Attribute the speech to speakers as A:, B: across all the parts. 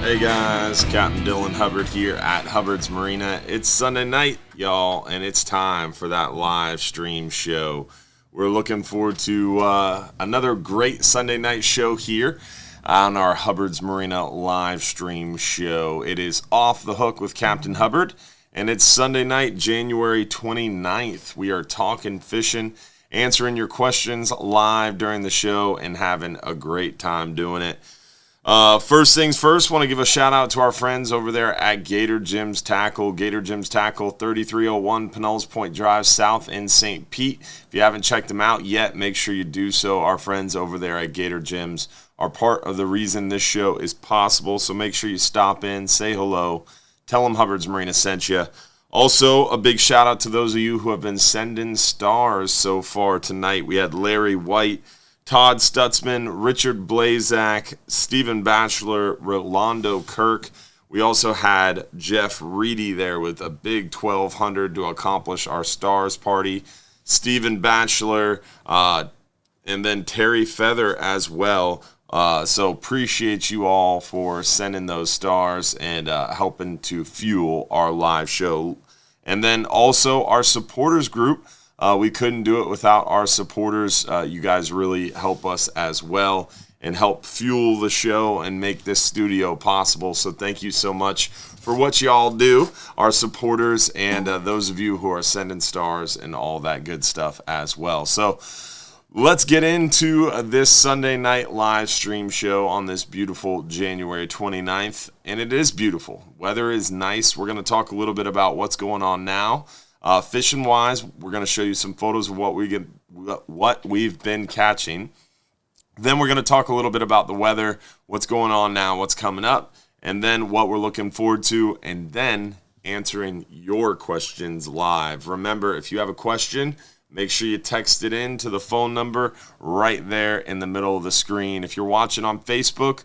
A: Hey guys, Captain Dylan Hubbard here at Hubbard's Marina. It's Sunday night, y'all, and it's time for that live stream show. We're looking forward to another great Sunday night show here on our Hubbard's Marina live stream show. It is Off the Hook with Captain Hubbard, and it's Sunday night, January 29th. We are talking fishing, answering your questions live during the show, and having a great time doing it. First things first, want to give a shout out to our friends over there at Gator Jim's Tackle. Gator Jim's Tackle, 3301 Pinellas Point Drive, South in St. Pete. If you haven't checked them out yet, make sure you do so. Our friends over there at Gator Jim's are part of the reason this show is possible, so make sure you stop in, say hello, tell them Hubbard's Marina sent you. Also, a big shout out to those of you who have been sending stars so far tonight. We had Larry White, Todd Stutzman, Richard Blazak, Stephen Batchelor, Rolando Kirk. We also had Jeff Reedy there with a big 1,200 to accomplish our stars party. Stephen Batchelor, and then Terry Feather as well. So appreciate you all for sending those stars and helping to fuel our live show. And then also our supporters group. We couldn't do it without our supporters. You guys really help us as well and help fuel the show and make this studio possible. So thank you so much for what you all do, our supporters, and those of you who are sending stars and all that good stuff as well. So let's get into this Sunday night live stream show on this beautiful January 29th. And it is beautiful. Weather is nice. We're going to talk a little bit about what's going on now. Fishing wise, we're going to show you some photos of what we've been catching. Then we're going to talk a little bit about the weather, what's going on now, what's coming up, and then what we're looking forward to, and then answering your questions live. Remember, if you have a question, make sure you text it in to the phone number right there in the middle of the screen. If you're watching on Facebook,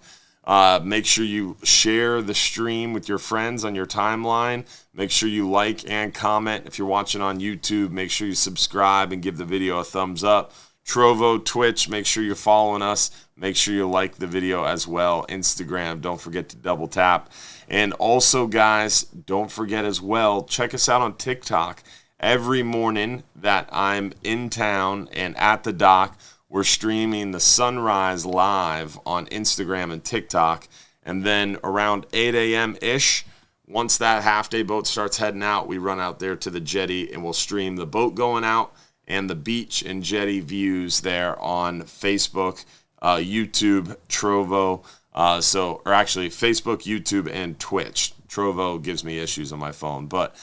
A: make sure you share the stream with your friends on your timeline. Make sure you like and comment. If you're watching on YouTube, make sure you subscribe and give the video a thumbs up. Trovo, Twitch, make sure you're following us. Make sure you like the video as well. Instagram, don't forget to double tap. And also, guys, don't forget as well, check us out on TikTok. Every morning that I'm in town and at the dock, we're streaming the sunrise live on Instagram and TikTok. And then around 8 a.m.-ish, once that half-day boat starts heading out, we run out there to the jetty and we'll stream the boat going out and the beach and jetty views there on Facebook, YouTube, Trovo. Or actually Facebook, YouTube, and Twitch. Trovo gives me issues on my phone. But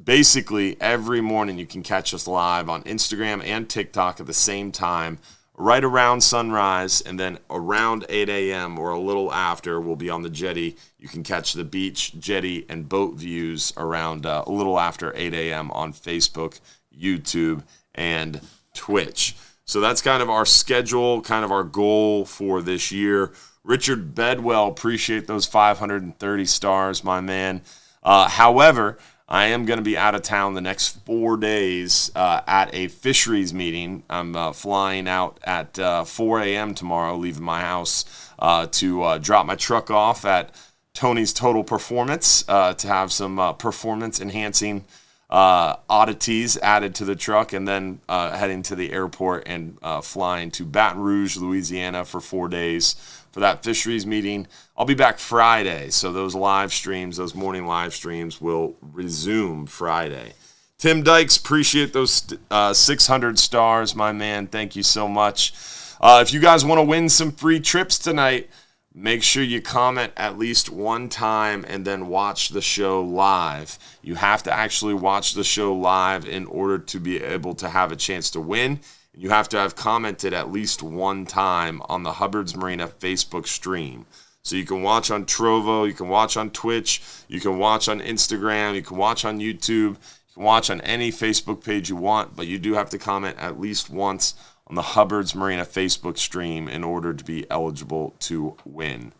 A: basically, every morning you can catch us live on Instagram and TikTok at the same time, right around sunrise, and then around 8 a.m. or a little after, we'll be on the jetty. You can catch the beach, jetty, and boat views around a little after 8 a.m. on Facebook, YouTube, and Twitch. So that's kind of our schedule, kind of our goal for this year. Richard Bedwell, appreciate those 530 stars, my man. However, I am going to be out of town the next 4 days at a fisheries meeting. I'm flying out at 4 a.m. tomorrow, leaving my house to drop my truck off at Tony's Total Performance to have some performance-enhancing oddities added to the truck, and then heading to the airport and flying to Baton Rouge, Louisiana for 4 days for that fisheries meeting. I'll be back Friday, so those live streams, those morning live streams will resume Friday. Tim Dykes, appreciate those 600 stars, my man. Thank you so much. If you guys want to win some free trips tonight, make sure you comment at least one time and then watch the show live. You have to actually watch the show live in order to be able to have a chance to win. You have to have commented at least one time on the Hubbard's Marina Facebook stream. So you can watch on Trovo, you can watch on Twitch, you can watch on Instagram, you can watch on YouTube, you can watch on any Facebook page you want, but you do have to comment at least once on the Hubbard's Marina Facebook stream in order to be eligible to win.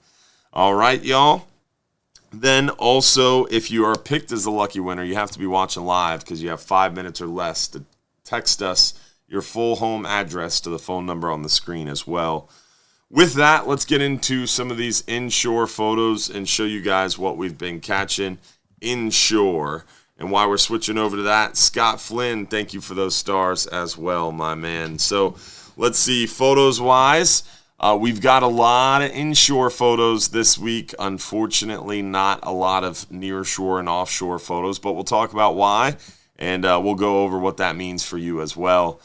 A: All right, y'all. Then also, if you are picked as the lucky winner, you have to be watching live because you have 5 minutes or less to text us your full home address to the phone number on the screen as well. with that, let's get into some of these inshore photos and show you guys what we've been catching inshore. And while we're switching over to that, Scott Flynn, thank you for those stars as well, my man. So let's see, photos-wise, we've got a lot of inshore photos this week. Unfortunately, not a lot of nearshore and offshore photos, but we'll talk about why, and we'll go over what that means for you as well.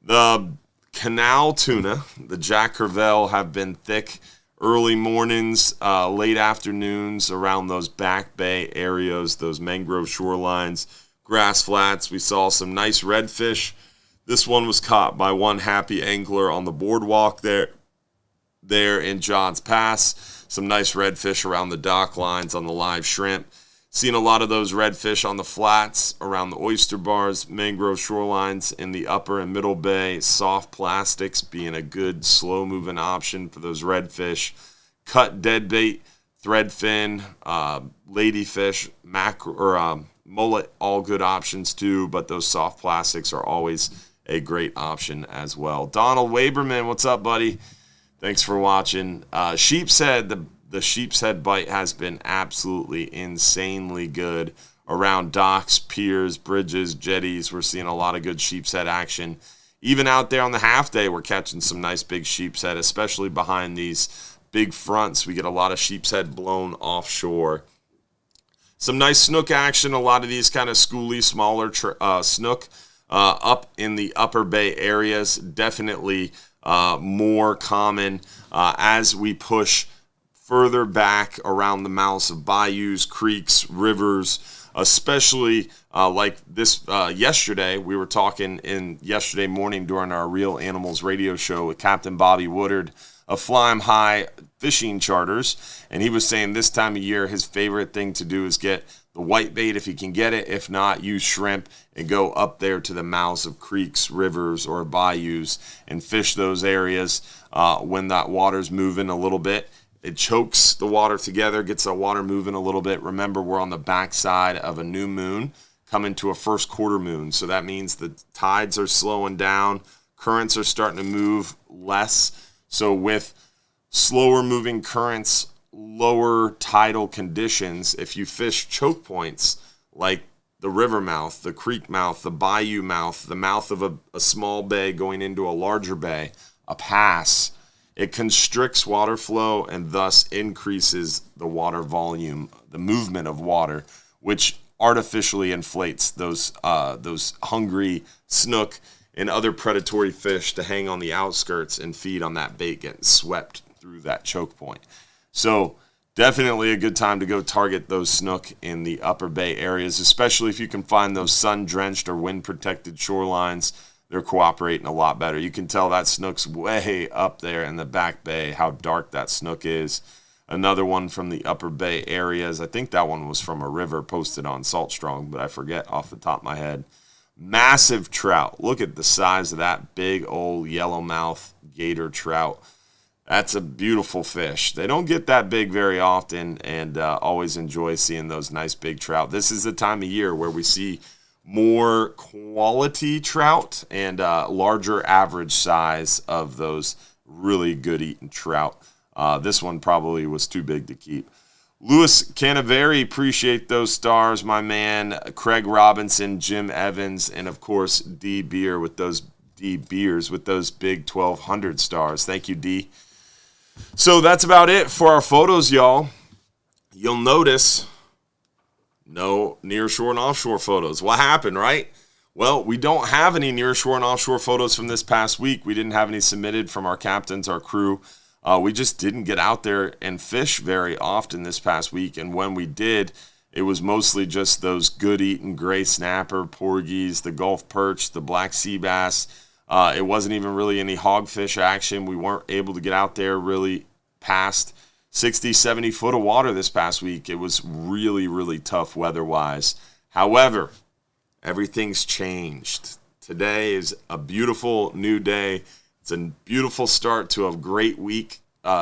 A: The canal tuna, the Jack Crevalle, have been thick early mornings, late afternoons around those back bay areas, those mangrove shorelines, grass flats. We saw some nice redfish. This one was caught by one happy angler on the boardwalk there in Johns Pass. Some nice redfish around the dock lines on the live shrimp. Seen a lot of those redfish on the flats, around the oyster bars, mangrove shorelines in the upper and middle bay. Soft plastics being a good slow-moving option for those redfish. Cut deadbait, threadfin, ladyfish, mackerel, or mullet, all good options too, but those soft plastics are always a great option as well. Donald Waberman, what's up, buddy? Thanks for watching. Sheep's head, the sheep's head bite has been absolutely insanely good around docks, piers, bridges, jetties. We're seeing a lot of good sheep's head action. Even out there on the half day, we're catching some nice big sheep's head, especially behind these big fronts. We get a lot of sheep's head blown offshore. Some nice snook action, a lot of these kind of schooly, smaller snook up in the upper bay areas. Definitely more common as we push further back around the mouths of bayous, creeks, rivers, especially like this yesterday. We were talking yesterday morning during our Real Animals radio show with Captain Bobby Woodard of Fly'em High Fishing Charters, and he was saying this time of year his favorite thing to do is get the whitebait if he can get it. If not, use shrimp and go up there to the mouths of creeks, rivers, or bayous and fish those areas when that water's moving a little bit. It chokes the water together, gets the water moving a little bit. Remember, we're on the backside of a new moon coming to a first quarter moon. So that means the tides are slowing down. Currents are starting to move less. So with slower moving currents, lower tidal conditions, if you fish choke points like the river mouth, the creek mouth, the bayou mouth, the mouth of a small bay going into a larger bay, a pass, it constricts water flow and thus increases the water volume, the movement of water, which artificially inflates those hungry snook and other predatory fish to hang on the outskirts and feed on that bait getting swept through that choke point. So definitely a good time to go target those snook in the upper bay areas, especially if you can find those sun-drenched or wind-protected shorelines. They're cooperating a lot better. You can tell that snook's way up there in the back bay, how dark that snook is. Another one from the upper bay areas. I think that one was from a river posted on Salt Strong, but I forget off the top of my head. Massive trout. Look at the size of that big old yellowmouth gator trout. That's a beautiful fish. They don't get that big very often, and always enjoy seeing those nice big trout. This is the time of year where we see more quality trout and larger average size of those really good eating trout. This one probably was too big to keep. Louis Canaveri, appreciate those stars, my man. Craig Robinson, Jim Evans, and of course D Beers with those big 1200 stars. Thank you, D. So that's about it for our photos, y'all. You'll notice no nearshore and offshore photos. What happened, right? Well, we don't have any nearshore and offshore photos from this past week. We didn't have any submitted from our captains, our crew. We just didn't get out there and fish very often this past week. And when we did, it was mostly just those good eating gray snapper, porgies, the Gulf perch, the black sea bass. It wasn't even really any hogfish action. We weren't able to get out there really past 60, 70 foot of water this past week. It was really, really tough weather-wise. However, everything's changed. Today is a beautiful new day. It's a beautiful start to a great week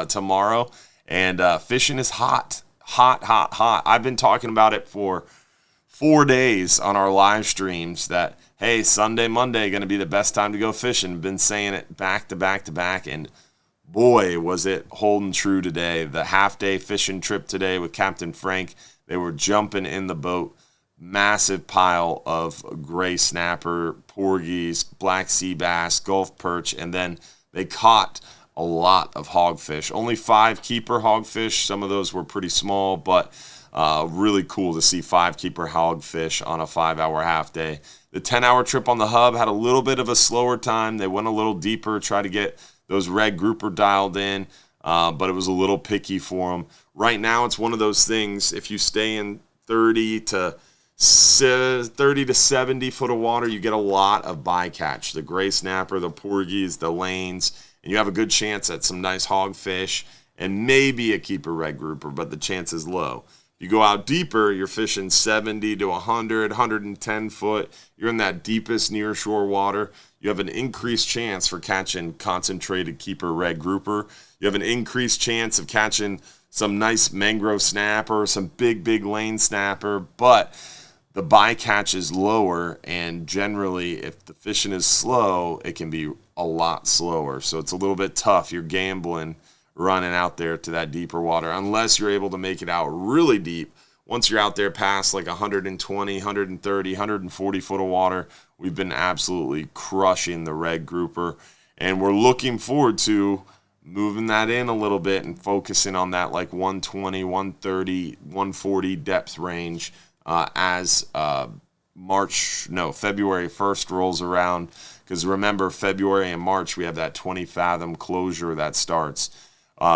A: tomorrow. And fishing is hot. Hot. I've been talking about it for 4 days on our live streams that, hey, Sunday, Monday, going to be the best time to go fishing. Been saying it back to back to back. And boy, was it holding true today. The half-day fishing trip today with Captain Frank, they were jumping in the boat. Massive pile of gray snapper, porgies, black sea bass, Gulf perch, and then they caught a lot of hogfish. Only 5 keeper hogfish. Some of those were pretty small, but really cool to see 5 keeper hogfish on a 5-hour half day. The 10-hour trip on the Hub had a little bit of a slower time. They went a little deeper, tried to get those red grouper dialed in, but it was a little picky for them. Right now, it's one of those things, if you stay in 30 to 70 foot of water, you get a lot of bycatch. The gray snapper, the porgies, the lanes, and you have a good chance at some nice hogfish and maybe a keeper red grouper, but the chance is low. You go out deeper, you're fishing 70 to 100, 110 foot. You're in that deepest nearshore water. You have an increased chance for catching concentrated keeper red grouper. You have an increased chance of catching some nice mangrove snapper, some big lane snapper, but the bycatch is lower, and generally, if the fishing is slow, it can be a lot slower. So it's a little bit tough. You're gambling running out there to that deeper water unless you're able to make it out really deep. Once you're out there past like 120, 130, 140 foot of water, we've been absolutely crushing the red grouper, and we're looking forward to moving that in a little bit and focusing on that like 120, 130, 140 depth range as February 1st rolls around, because remember, February and March, we have that 20 fathom closure that starts,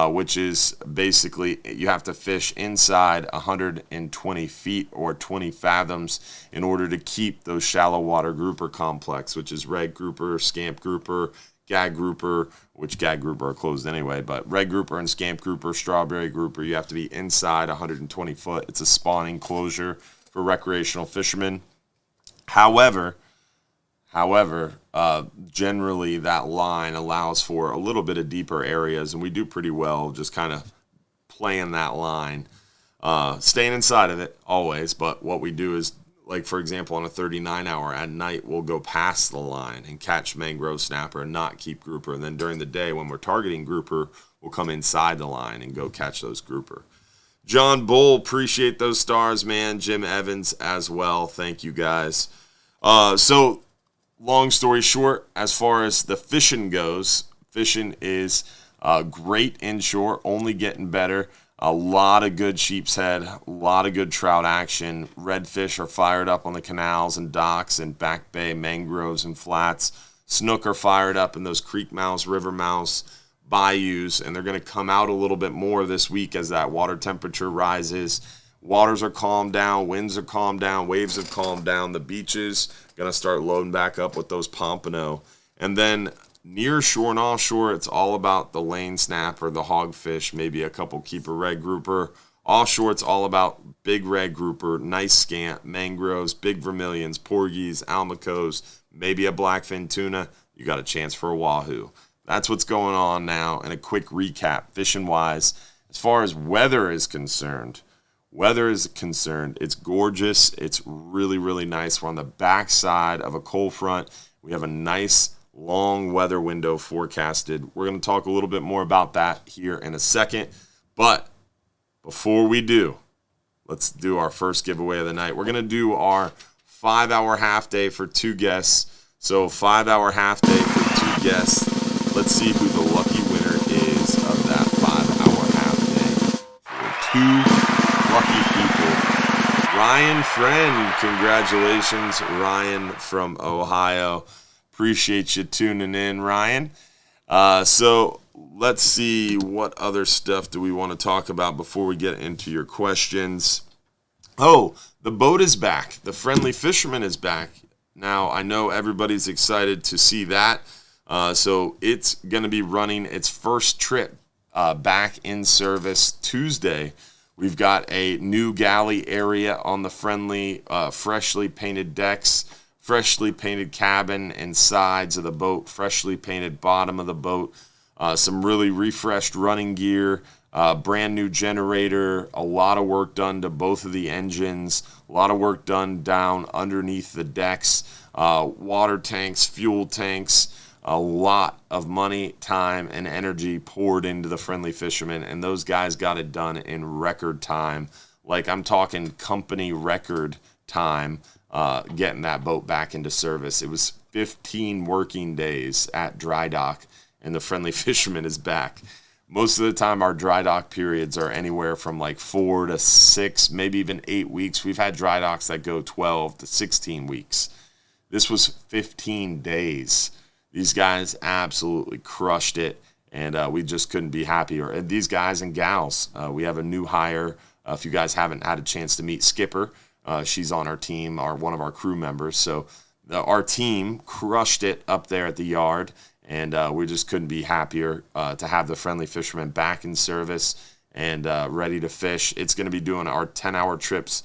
A: which is basically you have to fish inside 120 feet or 20 fathoms in order to keep those shallow water grouper complex, which is red grouper, scamp grouper, gag grouper, which gag grouper are closed anyway, but red grouper and scamp grouper, strawberry grouper, you have to be inside 120 foot. It's a spawning closure for recreational fishermen. However, generally that line allows for a little bit of deeper areas, and we do pretty well just kind of playing that line, staying inside of it always. But what we do is, like, for example, on a 39-hour at night, we'll go past the line and catch mangrove snapper and not keep grouper. And then during the day, when we're targeting grouper, we'll come inside the line and go catch those grouper. John Bull, appreciate those stars, man. Jim Evans as well. Thank you, guys. So, long story short, as far as the fishing goes, fishing is great inshore, only getting better. A lot of good sheep's head, a lot of good trout action. Redfish are fired up on the canals and docks and back bay mangroves and flats. Snook are fired up in those creek mouths, river mouths, bayous, and they're going to come out a little bit more this week as that water temperature rises. Waters are calmed down, winds are calmed down, waves have calmed down. The beaches going to start loading back up with those pompano. And then near shore and offshore, it's all about the lane snapper, the hogfish, maybe a couple keeper red grouper. Offshore, it's all about big red grouper, nice scamp, mangroves, big vermilions, porgies, almacos, maybe a blackfin tuna. You got a chance for a wahoo. That's what's going on now. And a quick recap, fishing-wise, as far as weather is concerned, it's gorgeous. It's really nice. We're on the backside of a cold front. We have a nice long weather window forecasted. We're going to talk a little bit more about that here in a second. But before we do, let's do our first giveaway of the night. We're going to do our 5-hour half day for 2 guests. So 5-hour half day for 2 guests. Let's see who the lucky winner is of that 5-hour half day for 2 lucky people. Ryan Friend, congratulations, Ryan from Ohio. Appreciate you tuning in, Ryan. So let's see, what other stuff do we want to talk about before we get into your questions? Oh, the boat is back. The Friendly Fisherman is back. Now, I know everybody's excited to see that. So it's going to be running its first trip back in service Tuesday. We've got a new galley area on the Friendly, freshly painted decks, freshly painted cabin and sides of the boat, freshly painted bottom of the boat, some really refreshed running gear, brand new generator, a lot of work done to both of the engines, a lot of work done down underneath the decks, water tanks, fuel tanks, A lot of money, time, and energy poured into the friendly fishermen, and those guys got it done in record time. Like, I'm talking company record time, getting that boat back into service. It was 15 working days at dry dock, and the friendly fisherman is back. Most of the time, our dry dock periods are anywhere from like 4 to 6, maybe even 8 weeks. We've had dry docks that go 12 to 16 weeks. This was 15 days. These guys absolutely crushed it, and we just couldn't be happier. And these guys and gals, we have a new hire. If you guys haven't had a chance to meet Skipper, she's on our team, one of our crew members. So our team crushed it up there at the yard, and we just couldn't be happier to have the friendly fishermen back in service and ready to fish. It's going to be doing our 10-hour trips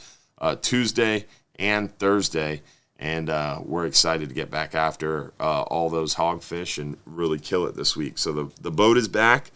A: Tuesday and Thursday. And we're excited to get back after all those hogfish and really kill it this week. So the boat is back.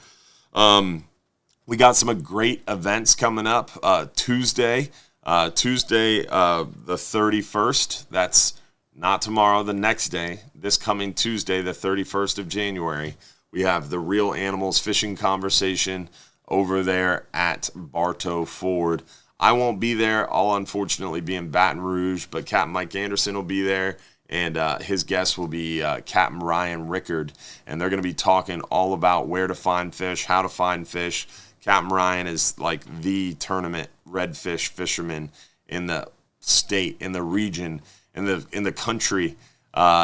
A: We got some great events coming up. Tuesday, the 31st. That's not tomorrow, the next day. This coming Tuesday, the 31st of January, we have the Real Animals Fishing Conversation over there at Bartow Ford. I won't be there. I'll unfortunately be in Baton Rouge, but Captain Mike Anderson will be there, and his guest will be Captain Ryan Rickard, and they're going to be talking all about where to find fish, how to find fish. Captain Ryan is like the tournament redfish fisherman in the state, in the region, in the country.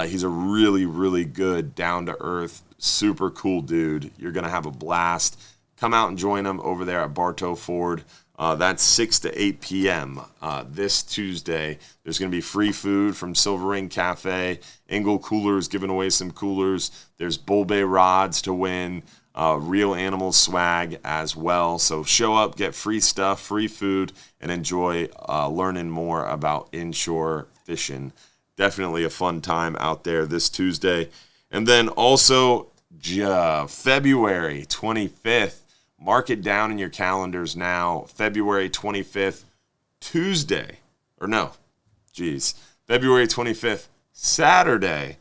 A: He's a really, really good, down-to-earth, super cool dude. You're going to have a blast. Come out and join him over there at Bartow Ford. That's 6 to 8 p.m. This Tuesday. There's going to be free food from Silver Ring Cafe. Engel Coolers giving away some coolers. There's Bull Bay rods to win. Real Animals swag as well. So show up, get free stuff, free food, and enjoy learning more about inshore fishing. Definitely a fun time out there this Tuesday. And then also February 25th. Mark it down in your calendars now. February 25th, Tuesday. February 25th, Saturday.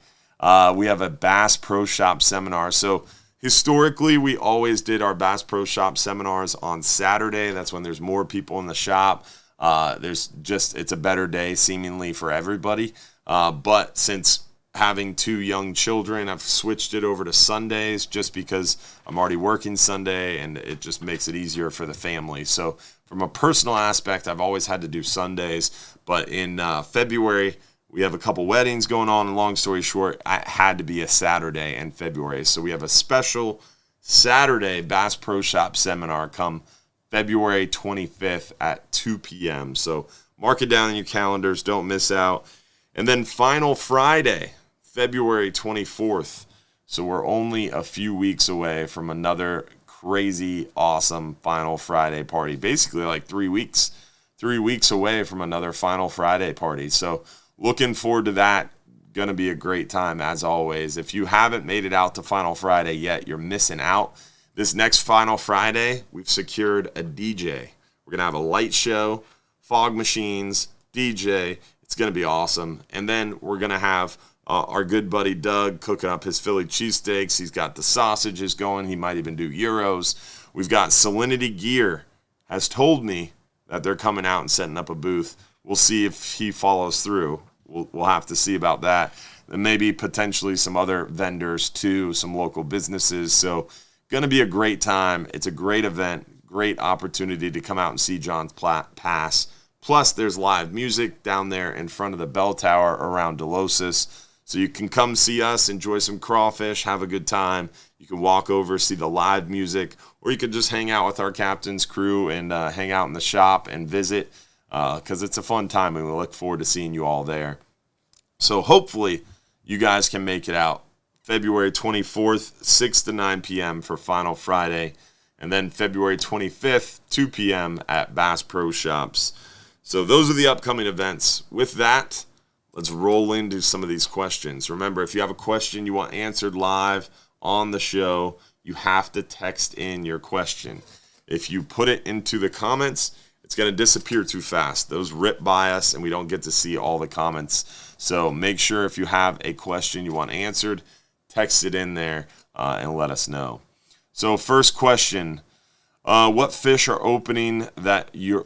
A: We have a Bass Pro Shop seminar. So historically, we always did our Bass Pro Shop seminars on Saturday. That's when there's more people in the shop. It's a better day seemingly for everybody. But since having 2 young children, I've switched it over to Sundays just because I'm already working Sunday and it just makes it easier for the family. So from a personal aspect, I've always had to do Sundays, but in February, we have a couple weddings going on, and long story short, it had to be a Saturday in February. So we have a special Saturday Bass Pro Shop seminar come February 25th at 2 p.m. So mark it down in your calendars. Don't miss out. And then final Friday, February 24th. So we're only a few weeks away from another crazy, awesome Final Friday party. Basically like 3 weeks. 3 weeks away from another Final Friday party. So looking forward to that. Going to be a great time as always. If you haven't made it out to Final Friday yet, you're missing out. This next Final Friday, we've secured a DJ. We're going to have a light show, fog machines, DJ. It's going to be awesome. And then we're going to have our good buddy Doug cooking up his Philly cheesesteaks. He's got the sausages going. He might even do gyros. We've got Salinity Gear has told me that they're coming out and setting up a booth. We'll see if he follows through. We'll have to see about that. And maybe potentially some other vendors too, some local businesses. So going to be a great time. It's a great event, great opportunity to come out and see John's Pass. Plus, there's live music down there in front of the bell tower around Delosis. So you can come see us, enjoy some crawfish, have a good time. You can walk over, see the live music, or you could just hang out with our captain's crew and hang out in the shop and visit because it's a fun time, and we look forward to seeing you all there. So hopefully you guys can make it out. February 24th, 6 to 9 p.m. for Final Friday, and then February 25th, 2 p.m. at Bass Pro Shops. So those are the upcoming events. With that, let's roll into some of these questions. Remember, if you have a question you want answered live on the show, you have to text in your question. If you put it into the comments, it's going to disappear too fast. Those rip by us, and we don't get to see all the comments. So make sure if you have a question you want answered, text it in there and let us know. So first question, what fish are open that you're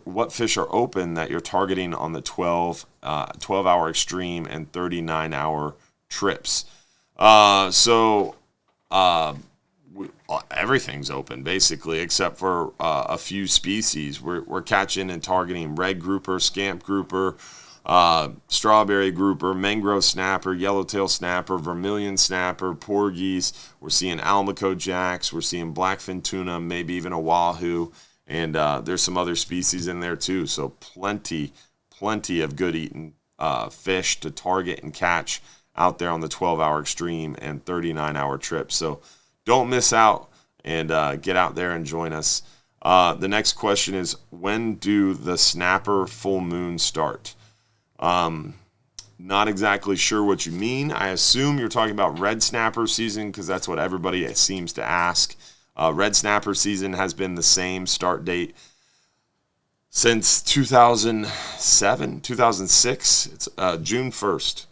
A: targeting on the 12-hour extreme and 39-hour trips? Everything's open basically, except for a few species. We're catching and targeting red grouper, scamp grouper, strawberry grouper, mangrove snapper, yellowtail snapper, vermilion snapper, porgies. We're seeing almaco jacks. We're seeing blackfin tuna, maybe even a wahoo, and there's some other species in there too. So plenty of good eating fish to target and catch out there on the 12-hour extreme and 39-hour trip. So don't miss out and get out there and join us. The next question is, when do the snapper full moon start? Not exactly sure what you mean. I assume you're talking about red snapper season because that's what everybody seems to ask. Red snapper season has been the same start date since 2007, 2006. It's June 1st.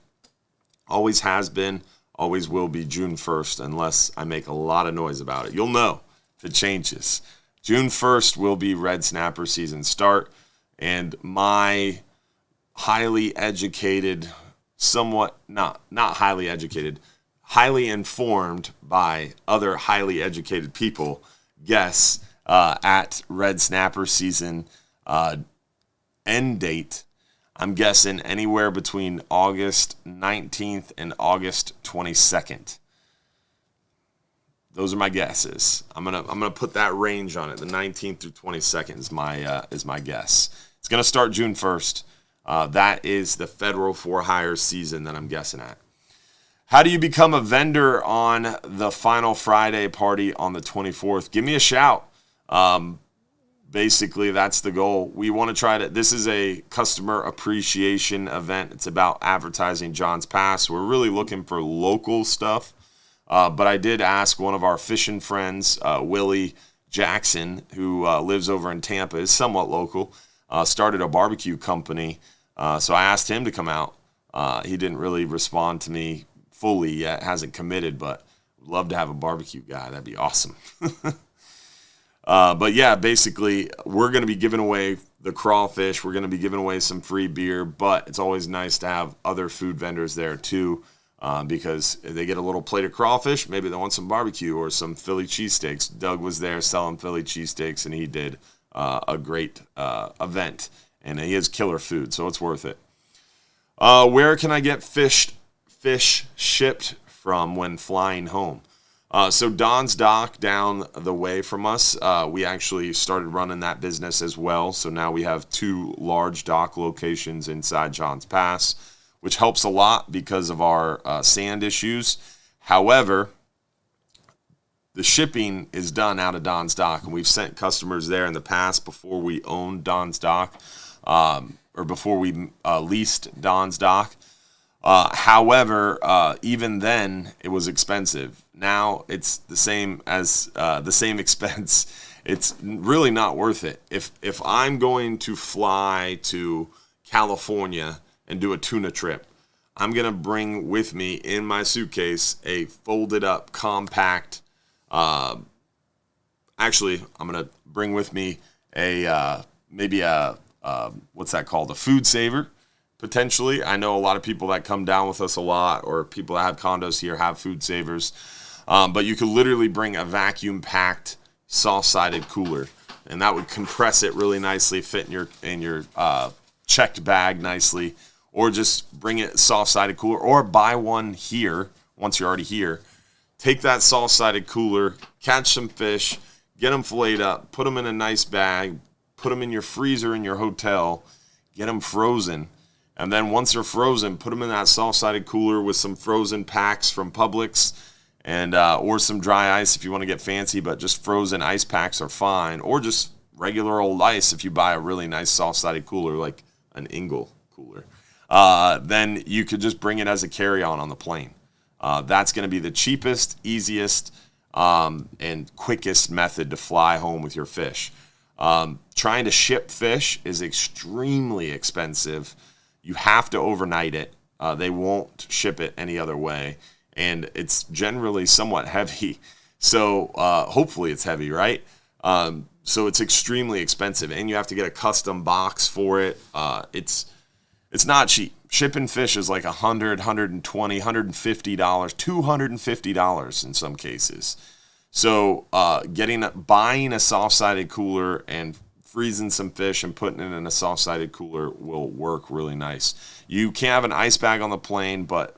A: Always has been, always will be June 1st unless I make a lot of noise about it. You'll know if it changes. June 1st will be red snapper season start, and my highly educated, not highly educated, highly informed by other highly educated people guess at red snapper season end date. I'm guessing anywhere between August 19th and August 22nd. Those are my guesses. I'm gonna put that range on it. The 19th through 22nd is my guess. It's gonna start June 1st. That is the federal for hire season that I'm guessing at. How do you become a vendor on the final Friday party on the 24th? Give me a shout. Basically, that's the goal. We want to try to, this is a customer appreciation event. It's about advertising John's Pass. We're really looking for local stuff. But I did ask one of our fishing friends, Willie Jackson, who lives over in Tampa, is somewhat local, started a barbecue company. So I asked him to come out. He didn't really respond to me fully yet, hasn't committed, but would love to have a barbecue guy. That'd be awesome. But yeah, basically, we're going to be giving away the crawfish. We're going to be giving away some free beer, but it's always nice to have other food vendors there too, because if they get a little plate of crawfish, maybe they want some barbecue or some Philly cheesesteaks. Doug was there selling Philly cheesesteaks, and he did a great event, and he has killer food, so it's worth it. Where can I get fish shipped from when flying home? So Don's Dock down the way from us, we actually started running that business as well. So now we have 2 large dock locations inside John's Pass, which helps a lot because of our sand issues. However, the shipping is done out of Don's Dock, and we've sent customers there in the past before we owned Don's Dock, or before we leased Don's Dock. However, even then, it was expensive. Now it's the same as the same expense. It's really not worth it. If I'm going to fly to California and do a tuna trip, I'm going to bring with me in my suitcase a folded up, compact. Actually, I'm going to bring with me maybe a what's that called? A food saver. Potentially. I know a lot of people that come down with us a lot, or people that have condos here have food savers. But you could literally bring a vacuum-packed, soft-sided cooler, and that would compress it really nicely, fit in your checked bag nicely, or just bring it soft-sided cooler, or buy one here once you're already here. Take that soft-sided cooler, catch some fish, get them filleted up, put them in a nice bag, put them in your freezer in your hotel, get them frozen. And then once they're frozen, put them in that soft-sided cooler with some frozen packs from Publix, and or some dry ice if you want to get fancy, but just frozen ice packs are fine. Or just regular old ice if you buy a really nice soft-sided cooler, like an Engel cooler. Then you could just bring it as a carry-on on the plane. That's going to be the cheapest, easiest, and quickest method to fly home with your fish. Trying to ship fish is extremely expensive. You have to overnight it. They won't ship it any other way. and it's generally somewhat heavy. So hopefully it's heavy, right? So it's extremely expensive, and you have to get a custom box for it. It's not cheap. Shipping fish is like $100, $120, $150, $250 in some cases. So buying a soft-sided cooler and freezing some fish and putting it in a soft-sided cooler will work really nice. You can't have an ice bag on the plane, but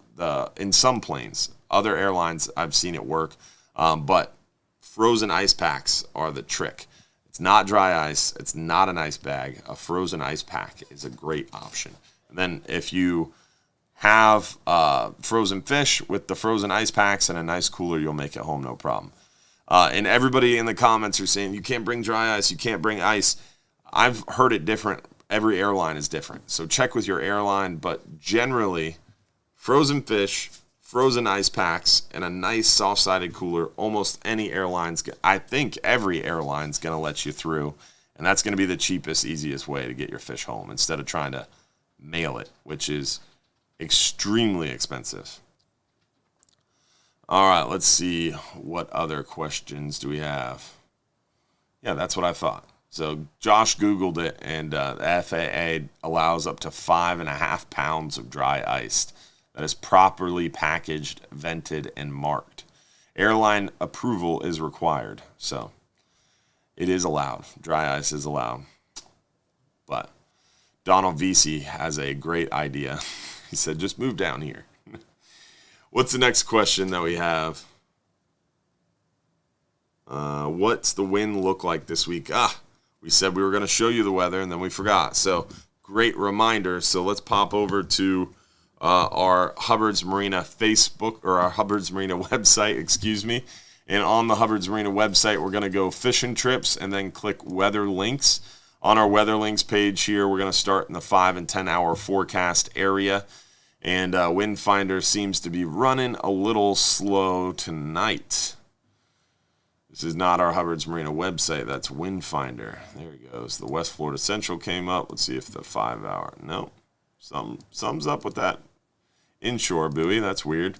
A: in some planes, other airlines, I've seen it work. But frozen ice packs are the trick. It's not dry ice. It's not an ice bag. A frozen ice pack is a great option. And then if you have frozen fish with the frozen ice packs and a nice cooler, you'll make it home no problem. And everybody in the comments are saying you can't bring dry ice, you can't bring ice. I've heard it different. Every airline is different. So check with your airline, but generally, frozen fish, frozen ice packs, and a nice soft-sided cooler, almost any airline's, I think every airline's going to let you through. And that's going to be the cheapest, easiest way to get your fish home instead of trying to mail it, which is extremely expensive. All right, let's see what other questions do we have. Yeah, that's what I thought. So Josh Googled it, and the FAA allows up to 5.5 pounds of dry ice that is properly packaged, vented, and marked. Airline approval is required, so it is allowed. Dry ice is allowed. But Donald Vesey has a great idea. He said, just move down here. What's the next question that we have? What's the wind look like this week? We said we were going to show you the weather, and then we forgot. So great reminder. So let's pop over to our Hubbard's Marina Facebook, or our Hubbard's Marina website, excuse me. And on the Hubbard's Marina website, we're going to go fishing trips and then click weather links. On our weather links page here, we're going to start in the 5 and 10 hour forecast area. And Wind Finder seems to be running a little slow tonight. This is not our Hubbard's Marina website. That's Wind Finder. There he goes. The West Florida Central came up. Let's see if the 5 hour. No. Sums up with that inshore buoy. That's weird.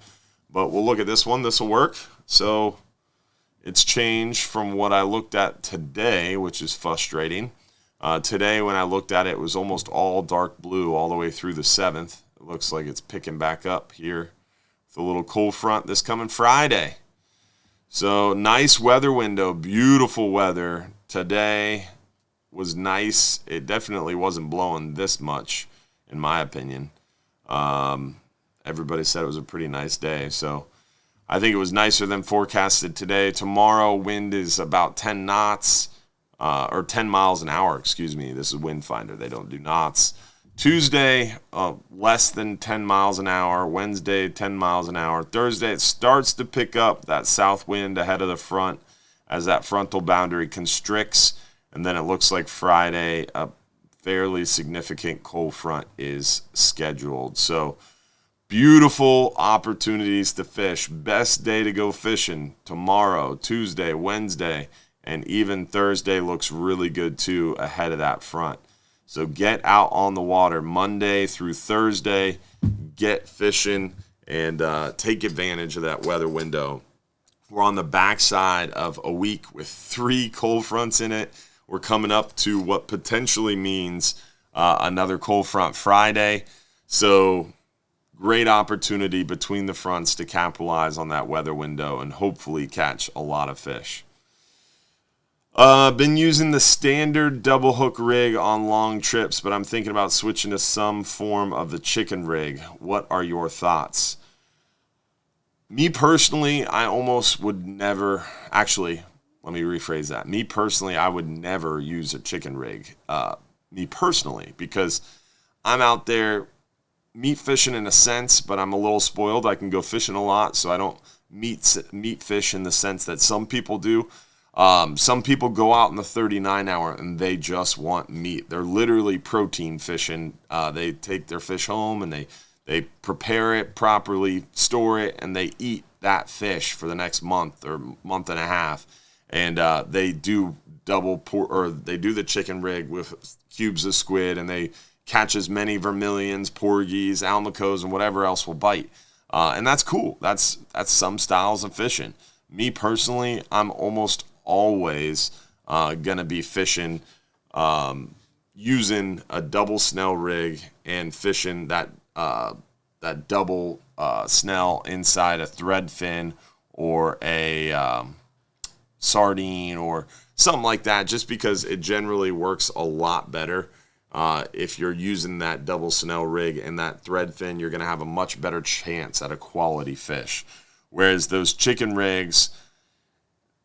A: But we'll look at this one. This will work. So it's changed from what I looked at today, which is frustrating. Today when I looked at it, it was almost all dark blue all the way through the 7th. It looks like it's picking back up here with a little cold front this coming Friday. So nice weather window, beautiful weather. Today was nice. It definitely wasn't blowing this much, in my opinion. Everybody said it was a pretty nice day. So I think it was nicer than forecasted today. Tomorrow, wind is about 10 knots, or 10 miles an hour, excuse me. This is Wind Finder. They don't do knots. Tuesday, less than 10 miles an hour. Wednesday, 10 miles an hour. Thursday, it starts to pick up that south wind ahead of the front as that frontal boundary constricts. And then it looks like Friday, a fairly significant cold front is scheduled. So beautiful opportunities to fish. Best day to go fishing tomorrow, Tuesday, Wednesday, and even Thursday looks really good too ahead of that front. So get out on the water Monday through Thursday, get fishing, and take advantage of that weather window. We're on the backside of a week with 3 cold fronts in it. We're coming up to what potentially means another cold front Friday. So great opportunity between the fronts to capitalize on that weather window and hopefully catch a lot of fish. Been using the standard double hook rig on long trips, but I'm thinking about switching to some form of the chicken rig. What are your thoughts? Me personally, I almost would never, actually, let me rephrase that. Me personally, I would never use a chicken rig. Me personally, because I'm out there meat fishing in a sense, but I'm a little spoiled. I can go fishing a lot, so I don't meat fish in the sense that some people do. Some people go out in the 39 hour and they just want meat. They're literally protein fishing. They take their fish home and they prepare it properly, store it, and they eat that fish for the next month or month and a half. And they do they do the chicken rig with cubes of squid, and they catch as many vermilions, porgies, almacos, and whatever else will bite. And that's cool. That's some styles of fishing. Me personally, I'm almost always going to be fishing using a double snell rig and fishing that double snell inside a thread fin or a sardine or something like that, just because it generally works a lot better. If you're using that double snell rig and that thread fin, you're going to have a much better chance at a quality fish. Whereas those chicken rigs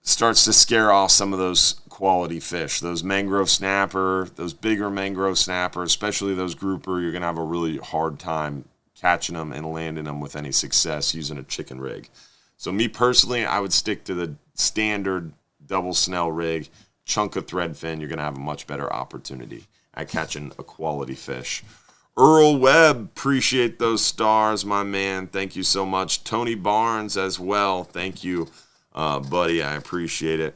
A: starts to scare off some of those quality fish. Those mangrove snapper, those bigger mangrove snapper, especially those grouper, you're going to have a really hard time catching them and landing them with any success using a chicken rig. So me personally, I would stick to the standard double snell rig, chunk of thread fin. You're going to have a much better opportunity at catching a quality fish. Earl Webb, appreciate those stars, my man. Thank you so much. Tony Barnes as well. Thank you, buddy. I appreciate it.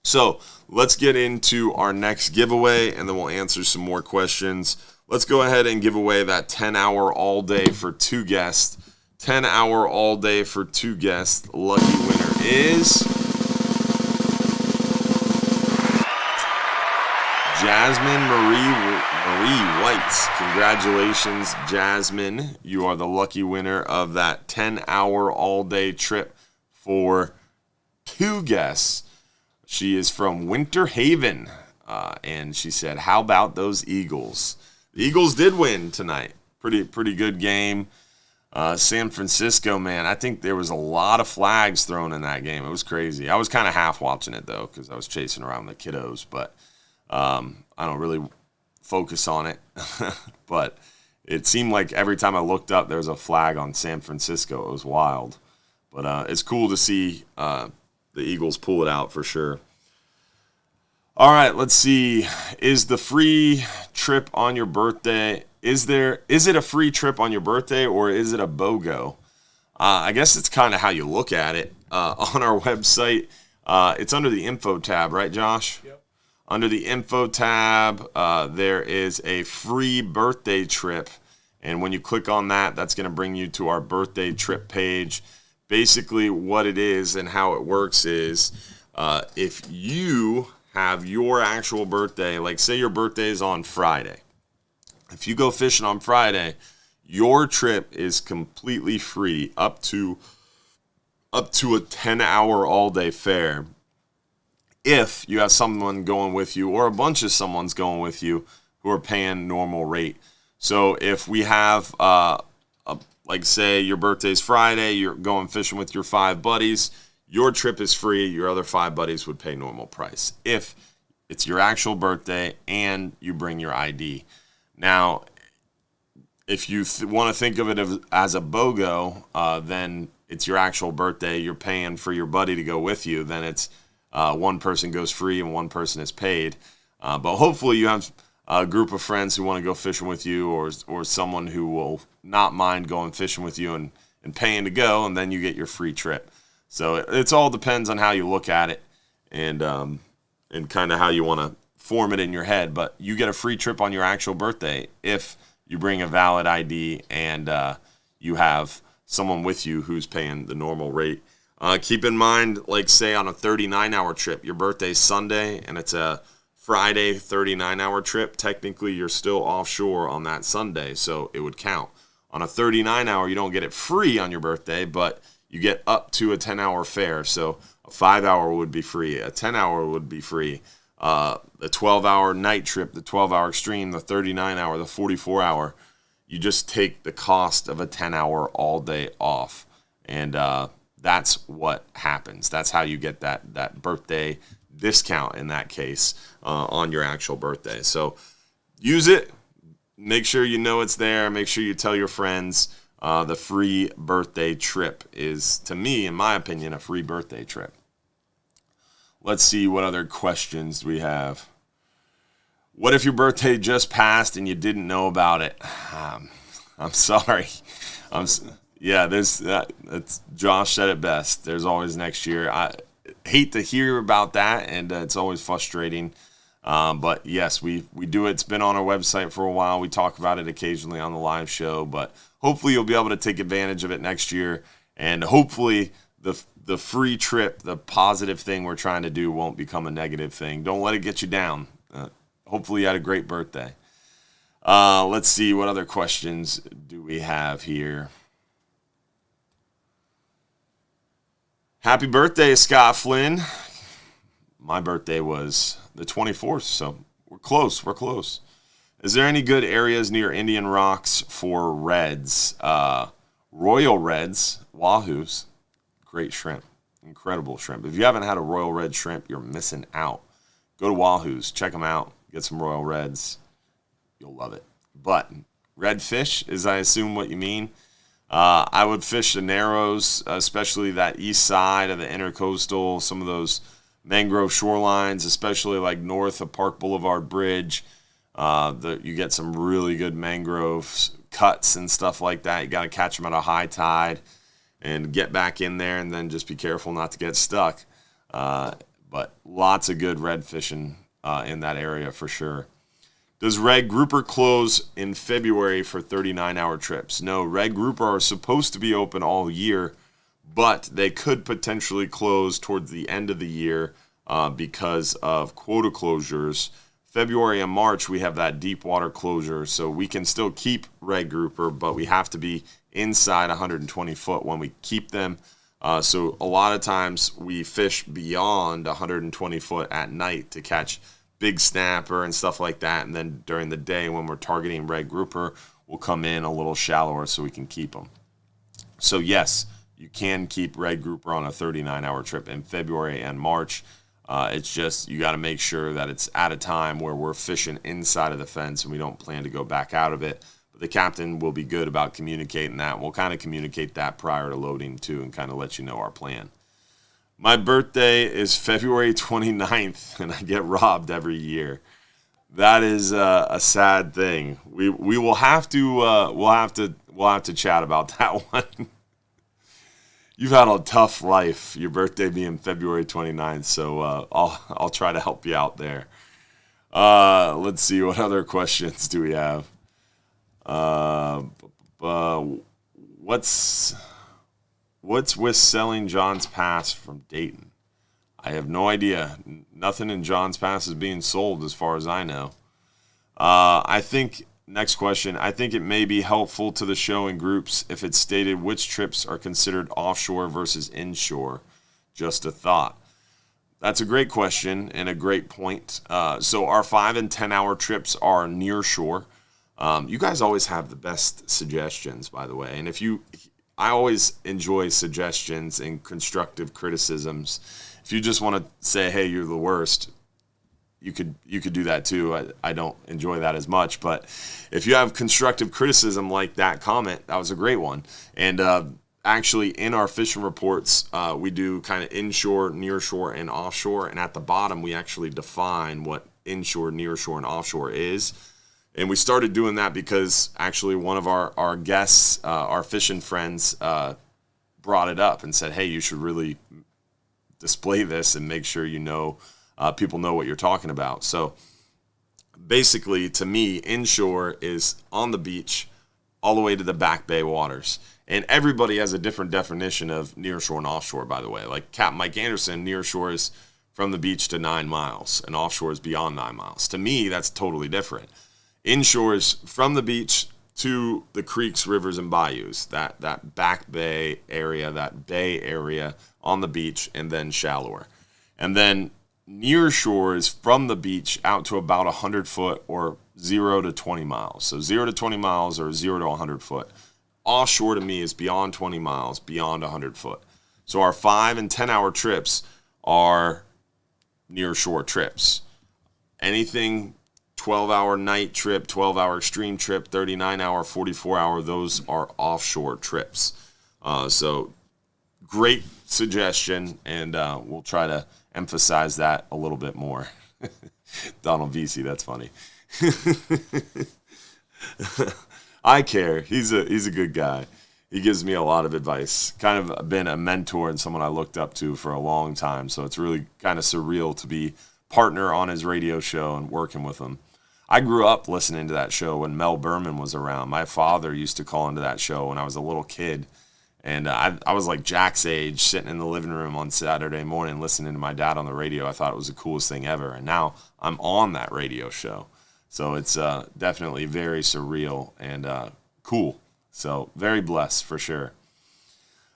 A: So let's get into our next giveaway, and then we'll answer some more questions. Let's go ahead and give away that 10-hour all-day for 2 guests. 10-hour all-day for 2 guests. Lucky winner is Jasmine Marie White. Congratulations, Jasmine. You are the lucky winner of that 10-hour all-day trip for 2 guests. She is from Winter Haven, and she said, how about those Eagles? The Eagles did win tonight. Pretty good game. San Francisco, man, I think there was a lot of flags thrown in that game. It was crazy. I was kind of half watching it, though, because I was chasing around the kiddos, but I don't really focus on it. But it seemed like every time I looked up, there was a flag on San Francisco. It was wild. But it's cool to see the Eagles pull it out for sure. All right, let's see. Is the free trip on your birthday, is it a free trip on your birthday or is it a BOGO? I guess it's kind of how you look at it. On our website, it's under the info tab, right, Josh?
B: Yep.
A: Under the info tab, there is a free birthday trip. And when you click on that, that's going to bring you to our birthday trip page. Basically, what it is and how it works is if you have your actual birthday, like say your birthday is on Friday. If you go fishing on Friday, your trip is completely free up to a 10-hour all-day fare. If you have someone going with you or a bunch of someone's going with you who are paying normal rate. So if we have, like say your birthday's Friday, you're going fishing with your 5 buddies, your trip is free, your other 5 buddies would pay normal price. If it's your actual birthday and you bring your ID. Now, if you want to think of it as a BOGO, then it's your actual birthday, you're paying for your buddy to go with you, then it's one person goes free and one person is paid. But hopefully you have a group of friends who want to go fishing with you or someone who will not mind going fishing with you and paying to go, and then you get your free trip. So it's all depends on how you look at it and kind of how you want to form it in your head. But you get a free trip on your actual birthday if you bring a valid ID and you have someone with you who's paying the normal rate. Keep in mind, like say on a 39-hour trip, your birthday's Sunday and it's a Friday 39-hour trip. Technically, you're still offshore on that Sunday, so it would count. On a 39-hour, you don't get it free on your birthday, but you get up to a 10-hour fare. So a 5-hour would be free, a 10-hour would be free. The 12-hour night trip, the 12-hour extreme, the 39-hour, the 44-hour, you just take the cost of a 10-hour all day off. And that's what happens. That's how you get that birthday discount in that case on your actual birthday. So use it. Make sure you know it's there. Make sure you tell your friends. The free birthday trip is, to me, in my opinion, a free birthday trip. Let's see what other questions we have. What if your birthday just passed and you didn't know about it? I'm sorry. That's Josh said it best. There's always next year. I hate to hear about that, and it's always frustrating. But yes, we do it. It's been on our website for a while. We talk about it occasionally on the live show, but hopefully you'll be able to take advantage of it next year, and hopefully the free trip, the positive thing we're trying to do, won't become a negative thing. Don't let it get you down. Hopefully you had a great birthday. Let's see, what other questions do we have here? Happy birthday, Scott Flynn. My birthday was the 24th, so we're close. Is there any good areas near Indian Rocks for reds? Royal reds, wahoos, great shrimp, incredible shrimp. If you haven't had a royal red shrimp, you're missing out. Go to wahoos, check them out, get some royal reds. You'll love it. But red fish is, I assume, what you mean. I would fish the Narrows, especially that east side of the Intercoastal, some of those mangrove shorelines, especially like north of Park Boulevard Bridge. You get some really good mangrove cuts and stuff like that. You got to catch them at a high tide and get back in there, and then just be careful not to get stuck. But lots of good red fishing in that area for sure. Does Red Grouper close in February for 39-hour trips? No, Red Grouper are supposed to be open all year, but they could potentially close towards the end of the year because of quota closures. February and March, we have that deep water closure, so we can still keep Red Grouper, but we have to be inside 120 foot when we keep them. So a lot of times we fish beyond 120 foot at night to catch big snapper and stuff like that, and then during the day when we're targeting red grouper, we'll come in a little shallower so we can keep them. So yes, you can keep red grouper on a 39-hour trip in February and March. It's just you got to make sure that it's at a time where we're fishing inside of the fence and we don't plan to go back out of it. But the captain will be good about communicating that. We'll kind of communicate that prior to loading too, and kind of let you know our plan. My birthday is February 29th, and I get robbed every year. That is a sad thing. We will have to we'll have to chat about that one. You've had a tough life. Your birthday being February 29th, so I'll try to help you out there. Let's see, what other questions do we have? What's with selling John's Pass from Dayton? I have no idea. Nothing in John's Pass is being sold as far as I know. I think, next question, I think it may be helpful to the show in groups if it's stated which trips are considered offshore versus inshore. Just a thought. That's a great question and a great point. So our 5 and 10 hour trips are near shore. You guys always have the best suggestions, by the way. And I always enjoy suggestions and constructive criticisms. If you just want to say, hey, you're the worst, you could do that too. I don't enjoy that as much. But if you have constructive criticism like that comment, that was a great one. And actually, in our fishing reports, we do kind of inshore, nearshore, and offshore. And at the bottom, we actually define what inshore, nearshore, and offshore is. And we started doing that because actually one of our guests, our fishing friends, brought it up and said, hey, you should really display this and make sure people know what you're talking about. So basically, to me, inshore is on the beach all the way to the back bay waters. And everybody has a different definition of nearshore and offshore, by the way. Like Capt. Mike Anderson, nearshore is from the beach to 9 miles, and offshore is beyond 9 miles. To me, that's totally different. Inshore is from the beach to the creeks, rivers, and bayous, that back bay area, that bay area on the beach, and then shallower. And then near shore is from the beach out to about 100 foot or 0 to 20 miles. So 0 to 20 miles or 0 to 100 foot. Offshore to me is beyond 20 miles, beyond 100 foot. So our 5 and 10 hour trips are near shore trips. Anything 12-hour night trip, 12-hour extreme trip, 39-hour, 44-hour, those are offshore trips. So great suggestion, and we'll try to emphasize that a little bit more. Donald Vesey, that's funny. I care. He's a good guy. He gives me a lot of advice. Kind of been a mentor and someone I looked up to for a long time, so it's really kind of surreal to be partner on his radio show and working with him. I grew up listening to that show when Mel Berman was around. My father used to call into that show when I was a little kid. And I was like Jack's age, sitting in the living room on Saturday morning listening to my dad on the radio. I thought it was the coolest thing ever. And now I'm on that radio show. So it's definitely very surreal and cool. So very blessed for sure.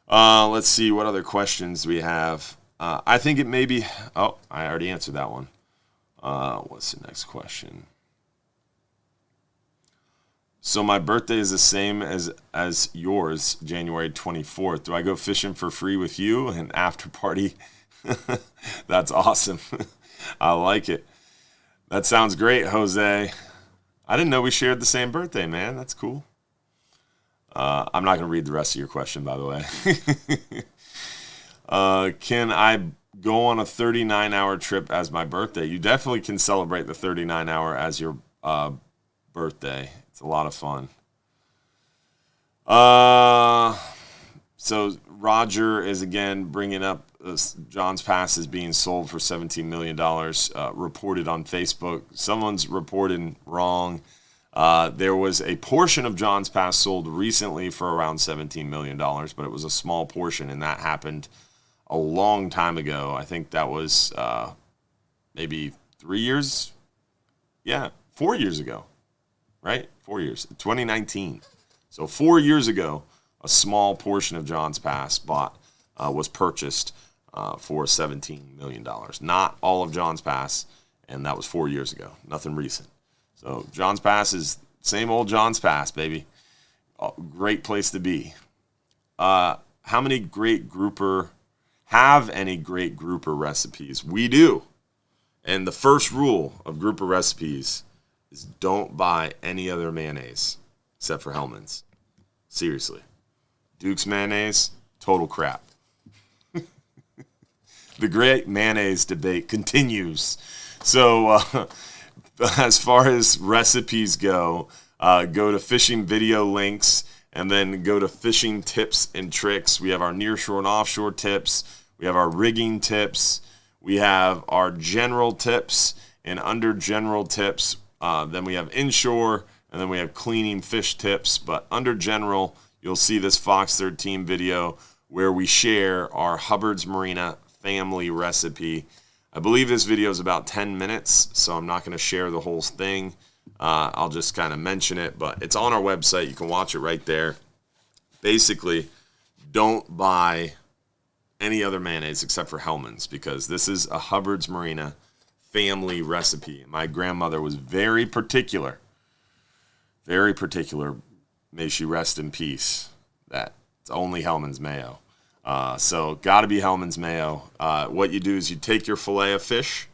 A: Let's see what other questions we have. I think it may be... Oh, I already answered that one. What's the next question? So my birthday is the same as yours, January 24th. Do I go fishing for free with you and after party? That's awesome. I like it. That sounds great, Jose. I didn't know we shared the same birthday, man. That's cool. I'm not going to read the rest of your question, by the way. Can I go on a 39-hour trip as my birthday? You definitely can celebrate the 39-hour as your birthday. It's a lot of fun. So Roger is again bringing up John's Pass is being sold for $17 million, reported on Facebook. Someone's reporting wrong. There was a portion of John's Pass sold recently for around $17 million, but it was a small portion, and that happened a long time ago. I think that was maybe 3 years. Yeah, 4 years ago. Right? 4 years. 2019. So 4 years ago, a small portion of John's Pass was purchased for $17 million. Not all of John's Pass, and that was 4 years ago. Nothing recent. So John's Pass is same old John's Pass, baby. Great place to be. Have any great grouper recipes? We do. And the first rule of grouper recipes is don't buy any other mayonnaise except for Hellmann's. Seriously. Duke's mayonnaise, total crap. The great mayonnaise debate continues. So as far as recipes go to fishing video links and then go to fishing tips and tricks. We have our nearshore and offshore tips. We have our rigging tips. We have our general tips, and under general tips, then we have inshore, and then we have cleaning fish tips. But under general, you'll see this Fox 13 video where we share our Hubbard's Marina family recipe. I believe this video is about 10 minutes, so I'm not going to share the whole thing. I'll just kind of mention it, but it's on our website. You can watch it right there. Basically, don't buy any other mayonnaise except for Hellmann's, because this is a Hubbard's Marina family recipe. My grandmother was very particular, may she rest in peace, that it's only Hellmann's mayo. So got to be Hellmann's mayo. What you do is you take your fillet of fish,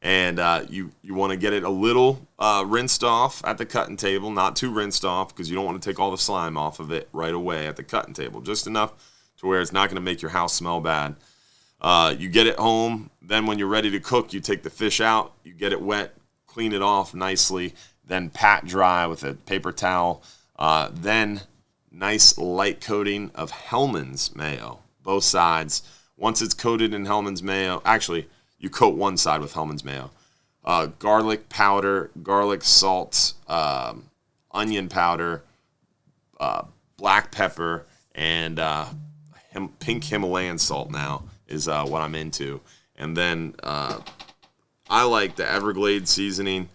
A: and you want to get it a little rinsed off at the cutting table, not too rinsed off, because you don't want to take all the slime off of it right away at the cutting table, just enough to where it's not going to make your house smell bad. You get it home, then when you're ready to cook, you take the fish out, you get it wet, clean it off nicely, then pat dry with a paper towel, then nice light coating of Hellmann's mayo, both sides. Once it's coated in Hellmann's mayo, actually, you coat one side with Hellmann's mayo. Garlic powder, garlic salt, onion powder, black pepper, and pink Himalayan salt now is what I'm into. And then I like the Everglades seasoning.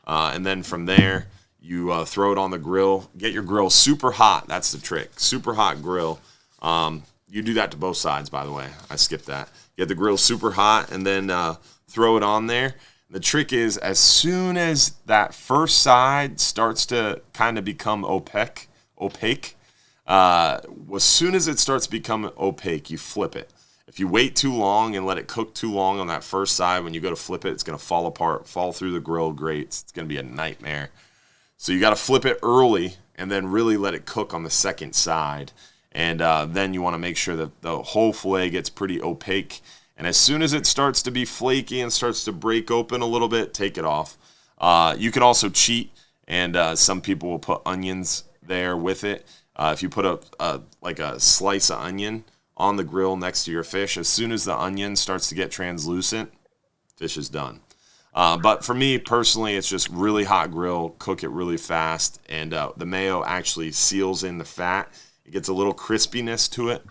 A: And then from there, you throw it on the grill. Get your grill super hot. That's the trick. Super hot grill. You do that to both sides, by the way. I skipped that. Get the grill super hot and then throw it on there. The trick is, as soon as that first side starts to kind of become opaque, as soon as it starts to become opaque, you flip it. If you wait too long and let it cook too long on that first side, when you go to flip it, it's going to fall apart, fall through the grill grates. It's going to be a nightmare. So you got to flip it early and then really let it cook on the second side. And then you want to make sure that the whole fillet gets pretty opaque. And as soon as it starts to be flaky and starts to break open a little bit, take it off. You can also cheat, and some people will put onions there with it. If you put a slice of onion on the grill next to your fish, as soon as the onion starts to get translucent, fish is done. But for me personally, it's just really hot grill, cook it really fast, and the mayo actually seals in the fat. It gets a little crispiness to it.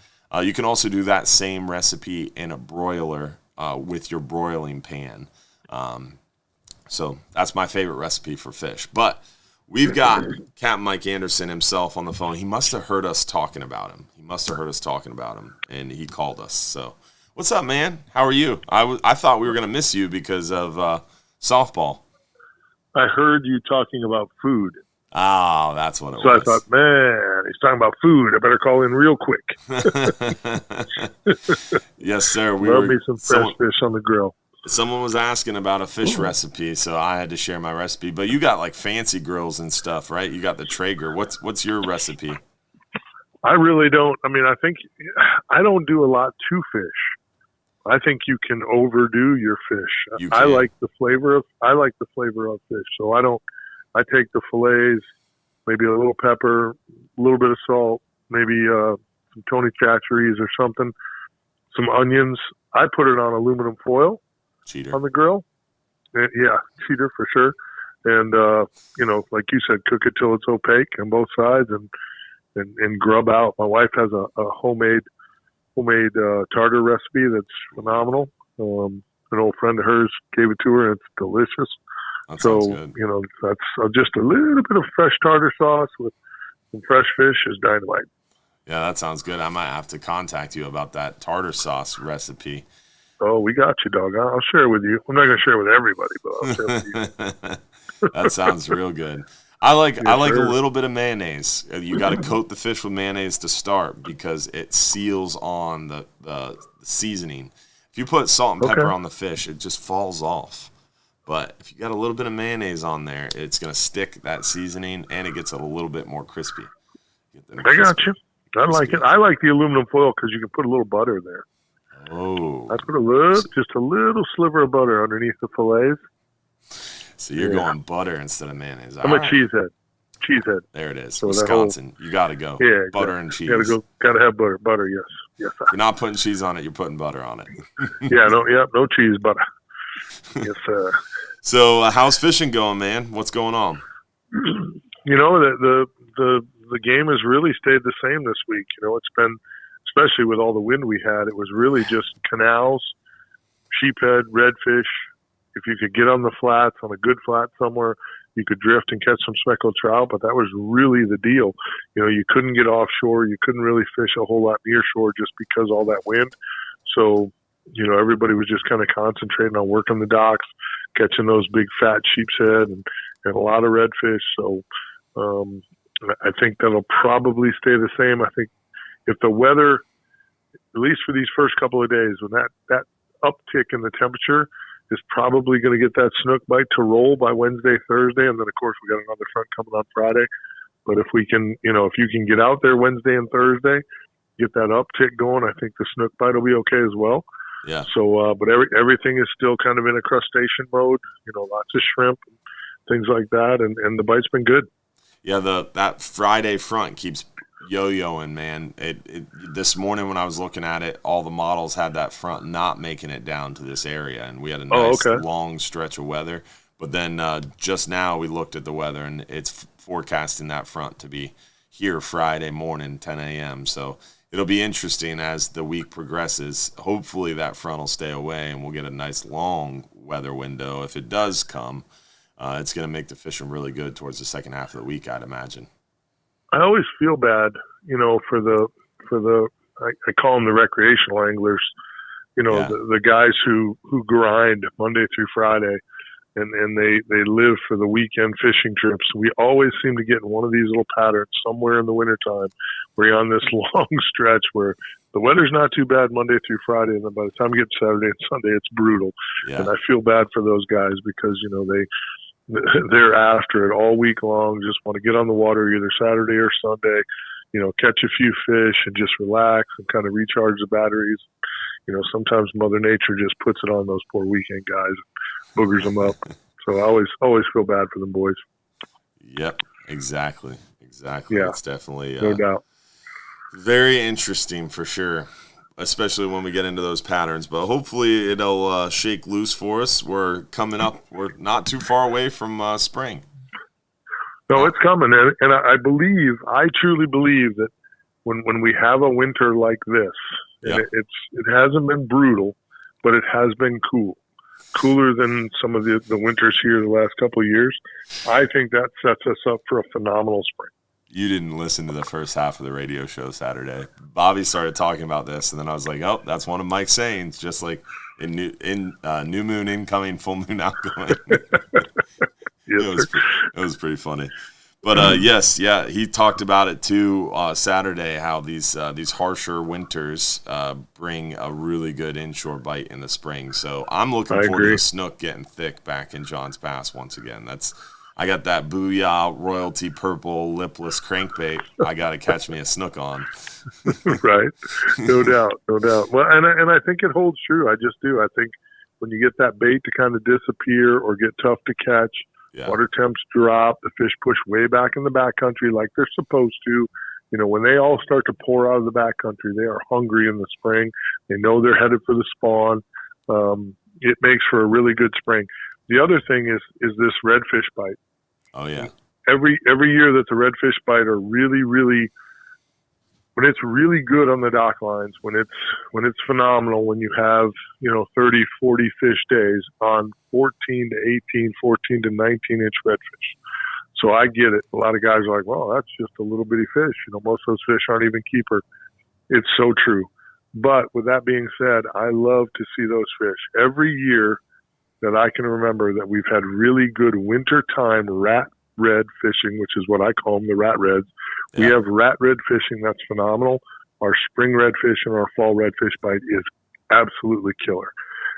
A: You can also do that same recipe in a broiler with your broiling pan. So that's my favorite recipe for fish. But we've got Capt Mike Anderson himself on the phone. He must have heard us talking about him. And he called us. So what's up, man? How are you? I thought we were going to miss you because of softball.
B: I heard you talking about food.
A: Oh, that's what it was.
B: So I thought, man, he's talking about food. I better call in real quick.
A: Yes, sir.
B: Love me some fresh fish on the grill.
A: Someone was asking about a fish recipe, so I had to share my recipe. But you got like fancy grills and stuff, right? You got the Traeger. What's your recipe?
B: I really don't. I mean, I think I don't do a lot to fish. I think you can overdo your fish. I like the flavor of fish. So I take the fillets, maybe a little pepper, a little bit of salt, maybe some Tony Chachere's or something, some onions. I put it on aluminum foil.
A: Cheater.
B: On the grill. And, yeah, cheater for sure. And, like you said, cook it till it's opaque on both sides and grub out. My wife has a homemade tartar recipe that's phenomenal. An old friend of hers gave it to her, and it's delicious.
A: That sounds good.
B: That's just a little bit of fresh tartar sauce with some fresh fish is dynamite.
A: Yeah, that sounds good. I might have to contact you about that tartar sauce recipe.
B: Oh, we got you, dog. I'll share it with you. I'm not going to share it with everybody, but I'll share it with you.
A: That sounds real good. I like a little bit of mayonnaise. You got to coat the fish with mayonnaise to start because it seals on the seasoning. If you put salt and pepper on the fish, it just falls off. But if you got a little bit of mayonnaise on there, it's going to stick that seasoning, and it gets a little bit more crispy.
B: I got you. I like it. I like the aluminum foil because you can put a little butter there.
A: Oh.
B: I put just a little sliver of butter underneath the fillets.
A: So you're going butter instead of mayonnaise.
B: I'm a cheesehead. Cheesehead.
A: There it is. So Wisconsin. You got to go.
B: Yeah.
A: Butter and cheese.
B: Got to have butter. Butter, yes. Yes.
A: If you're not putting cheese on it, you're putting butter on it.
B: No cheese, butter. Yes, sir.
A: So how's fishing going, man? What's going on?
B: The game has really stayed the same this week. It's been, especially with all the wind we had, it was really just canals, sheephead, redfish. If you could get on the flats, on a good flat somewhere, you could drift and catch some speckled trout, but that was really the deal. You couldn't get offshore. You couldn't really fish a whole lot near shore just because all that wind. So, everybody was just kind of concentrating on working the docks, catching those big fat sheepshead and a lot of redfish. So I think that'll probably stay the same. I think if the weather, at least for these first couple of days, when that uptick in the temperature is probably going to get that snook bite to roll by Wednesday, Thursday, and then of course we got another front coming on Friday. But if we can, if you can get out there Wednesday and Thursday, get that uptick going, I think the snook bite will be okay as well.
A: Yeah.
B: So, but everything is still kind of in a crustacean mode. Lots of shrimp, and things like that, and the bite's been good.
A: Yeah, that Friday front keeps yo-yoing, man. This morning when I was looking at it, all the models had that front not making it down to this area, and we had a nice long stretch of weather. But then just now we looked at the weather, and it's forecasting that front to be here Friday morning, 10 a.m. So it'll be interesting as the week progresses. Hopefully that front will stay away, and we'll get a nice long weather window. If it does come, it's going to make the fishing really good towards the second half of the week, I'd imagine.
B: I always feel bad, for the I call them the recreational anglers, the guys who grind Monday through Friday and they live for the weekend fishing trips. We always seem to get in one of these little patterns somewhere in the wintertime where you're on this long stretch where the weather's not too bad Monday through Friday, and then by the time you get to Saturday and Sunday, it's brutal. Yeah. And I feel bad for those guys because, they're after it all week long, just want to get on the water either Saturday or Sunday, catch a few fish and just relax and kind of recharge the batteries. Sometimes Mother Nature just puts it on those poor weekend guys, boogers them up. So I always feel bad for them boys.
A: Yep, exactly.
B: Yeah,
A: It's definitely
B: no doubt.
A: very interesting for sure. especially when we get into those patterns. But hopefully it'll shake loose for us. We're coming up. We're not too far away from spring.
B: No, it's coming, and I truly believe that when we have a winter like this, and it hasn't been brutal, but it has been cooler than some of the winters here the last couple of years. I think that sets us up for a phenomenal spring.
A: You didn't listen to the first half of the radio show Saturday. Bobby started talking about this, and then I was like, "Oh, that's one of Mike's sayings." Just like in new moon incoming, full moon outgoing. It was pretty funny. But he talked about it too Saturday. How these harsher winters bring a really good inshore bite in the spring. So I'm looking forward to the snook getting thick back in Johns Pass once again. I got that Booyah Royalty Purple lipless crankbait. I got to catch me a snook on.
B: Right, no doubt. Well, and I think it holds true. I just do. I think when you get that bait to kind of disappear or get tough to catch, water temps drop, the fish push way back in the backcountry like they're supposed to. You know, when they all start to pour out of the backcountry, they are hungry in the spring. They know they're headed for the spawn. It makes for a really good spring. The other thing is this redfish bite.
A: Oh yeah.
B: Every year that the redfish bite are really, really, when it's really good on the dock lines, when it's phenomenal, when you have 30, 40 fish days on 14 to 18, 14 to 19 inch redfish. So I get it. A lot of guys are like, well, that's just a little bitty fish. Most of those fish aren't even keeper. It's so true. But with that being said, I love to see those fish. Every year that I can remember that we've had really good wintertime rat red fishing, which is what I call them, the rat reds. Yeah. We have rat red fishing. That's phenomenal. Our spring redfish and our fall redfish bite is absolutely killer.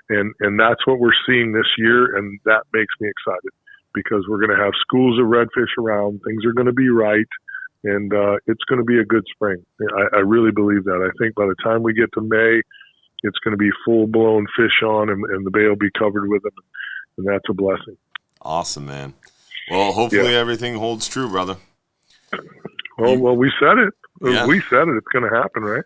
B: And that's what we're seeing this year, and that makes me excited because we're going to have schools of redfish around. Things are going to be right, and it's going to be a good spring. I really believe that. I think by the time we get to May, it's going to be full-blown fish on, and the bay will be covered with them, and that's a blessing.
A: Awesome, man. Well, hopefully everything holds true, brother.
B: Well, we said it. Yeah. We said it. It's going to happen, right?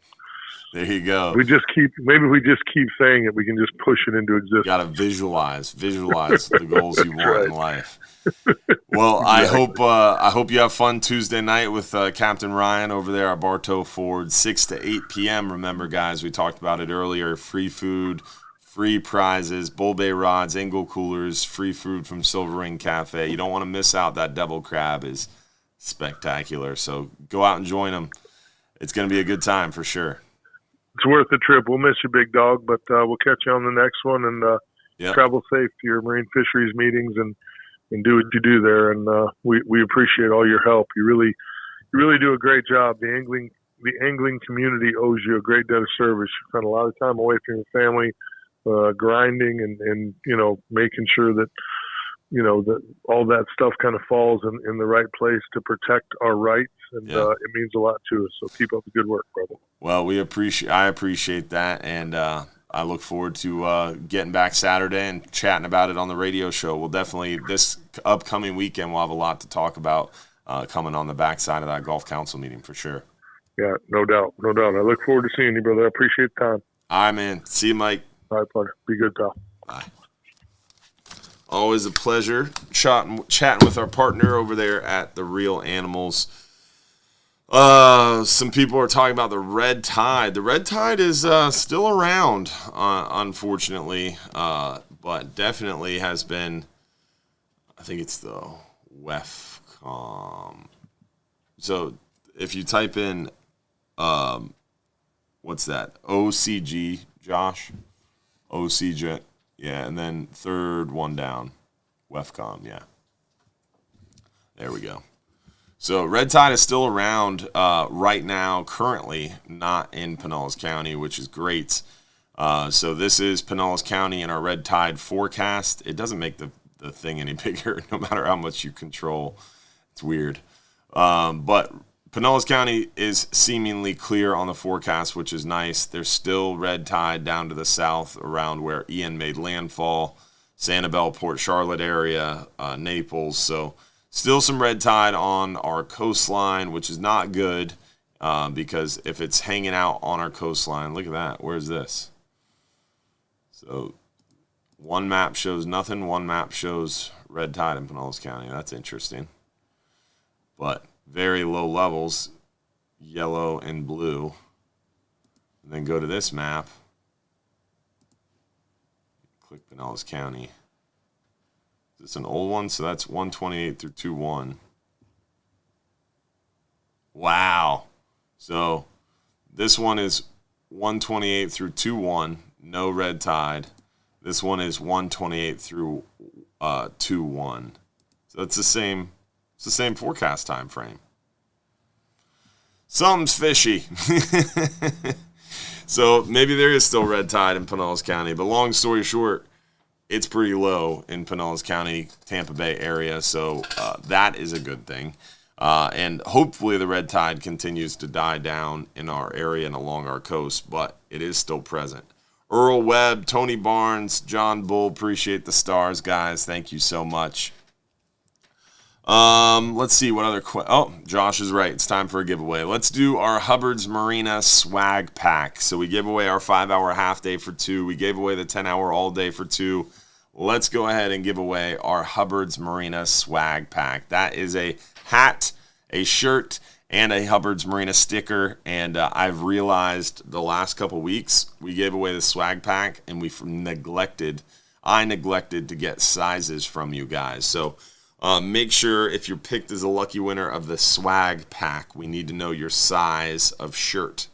A: There you go.
B: Maybe we just keep saying it. We can just push it into existence.
A: You got to visualize the goals you want in life. Well, exactly. I hope you have fun Tuesday night with Captain Ryan over there at Bartow Ford, 6 to 8 p.m. Remember, guys, we talked about it earlier. Free food, free prizes, Bull Bay rods, angle coolers, free food from Silver Ring Cafe. You don't want to miss out. That devil crab is spectacular. So go out and join them. It's going to be a good time for sure.
B: It's worth the trip. We'll miss you, big dog, but we'll catch you on the next one, and travel safe to your marine fisheries meetings and do what you do there. And we appreciate all your help. You really do a great job. The angling community owes you a great debt of service. You spend a lot of time away from your family, grinding and making sure that that all that stuff kind of falls in the right place to protect our rights, and it means a lot to us. So keep up the good work, brother.
A: Well, I appreciate that, and I look forward to getting back Saturday and chatting about it on the radio show. We'll definitely, this upcoming weekend, we'll have a lot to talk about coming on the backside of that Gulf Council meeting for sure.
B: Yeah, no doubt. I look forward to seeing you, brother. I appreciate the time.
A: All right, man. See you, Mike.
B: All right, partner. Be good, pal.
A: Bye. Always a pleasure chatting with our partner over there at The Real Animals. Some people are talking about the red tide. The red tide is still around, unfortunately, but definitely has been, I think it's the WEFCOM. So if you type in, what's that? OCG, Josh? OCG. Yeah, and then third one down, WEFCOM, yeah. There we go. So red tide is still around right now, currently not in Pinellas County, which is great. So this is Pinellas County in our red tide forecast. It doesn't make the thing any bigger, no matter how much you control. It's weird. But Pinellas County is seemingly clear on the forecast, which is nice. There's still red tide down to the south around where Ian made landfall, Sanibel, Port Charlotte area, Naples. So still some red tide on our coastline, which is not good. because if it's hanging out on our coastline, look at that. Where's this? So one map shows nothing. One map shows red tide in Pinellas County. That's interesting. But very low levels, yellow and blue. And then go to this map. Click Pinellas County. Is this an old one? So that's 128 through 21. Wow. So this one is 128 through 21, no red tide. This one is 128 through 21. So it's the same forecast time frame. Something's fishy. So maybe there is still red tide in Pinellas County, but long story short, it's pretty low in Pinellas County, Tampa Bay area, so that is a good thing. And hopefully the red tide continues to die down in our area and along our coast, but it is still present. Earl Webb, Tony Barnes, John Bull, appreciate the stars, guys. Thank you so much. Let's see what other Josh is right. It's time for a giveaway. Let's do our Hubbard's Marina swag pack. So we gave away our 5-hour half day for 2. We gave away the 10-hour all day for 2. Let's go ahead and give away our Hubbard's Marina swag pack. That is a hat, a shirt, and a Hubbard's Marina sticker. And I've realized the last couple weeks we gave away the swag pack and I neglected to get sizes from you guys. So make sure if you're picked as a lucky winner of the swag pack, we need to know your size of shirt.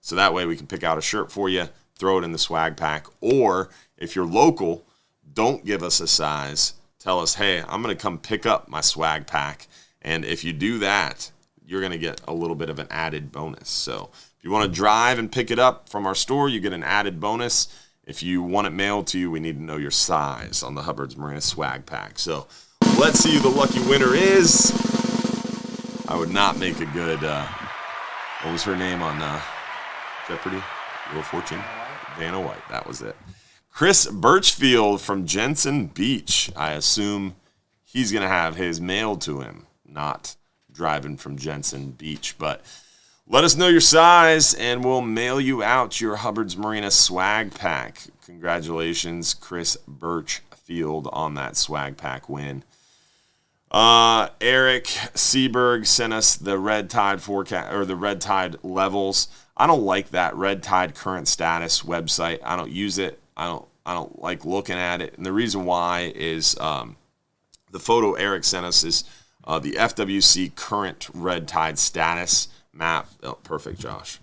A: So that way we can pick out a shirt for you, throw it in the swag pack. Or if you're local, don't give us a size. Tell us, hey, I'm going to come pick up my swag pack. And if you do that, you're going to get a little bit of an added bonus. So if you want to drive and pick it up from our store, you get an added bonus. If you want it mailed to you, we need to know your size on the Hubbard's Marina swag pack. So let's see who the lucky winner is. I would not make a good, what was her name on Jeopardy? Wheel of Fortune? Vanna White, that was it. Chris Birchfield from Jensen Beach. I assume he's going to have his mailed to him, not driving from Jensen Beach. But let us know your size, and we'll mail you out your Hubbard's Marina swag pack. Congratulations, Chris Birchfield, on that swag pack win. Eric Seberg sent us the red tide forecast, or the red tide levels. I don't like that red tide current status website. I don't use it. I don't like looking at it. And the reason why is the photo Eric sent us is the FWC current red tide status map. Oh, perfect, Josh.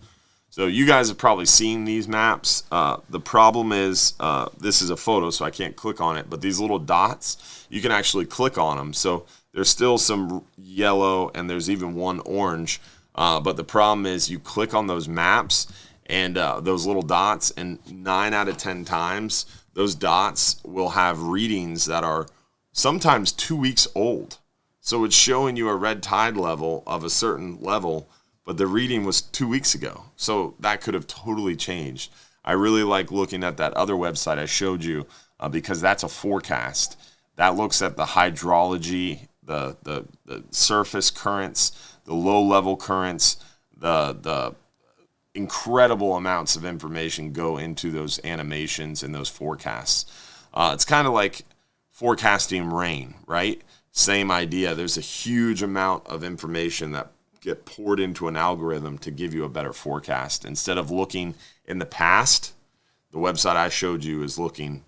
A: So you guys have probably seen these maps. The problem is this is a photo, so I can't click on it. But these little dots, you can actually click on them. So there's still some yellow, and there's even one orange. But the problem is you click on those maps and those little dots, and 9 out of 10 times, those dots will have readings that are sometimes 2 weeks old. So it's showing you a red tide level of a certain level, but the reading was 2 weeks ago. So that could have totally changed. I really like looking at that other website I showed you because that's a forecast. That looks at the hydrology, the surface currents, the low-level currents, the incredible amounts of information go into those animations and those forecasts. It's kind of like forecasting rain, right? Same idea. There's a huge amount of information that get poured into an algorithm to give you a better forecast. Instead of looking in the past, the website I showed you is looking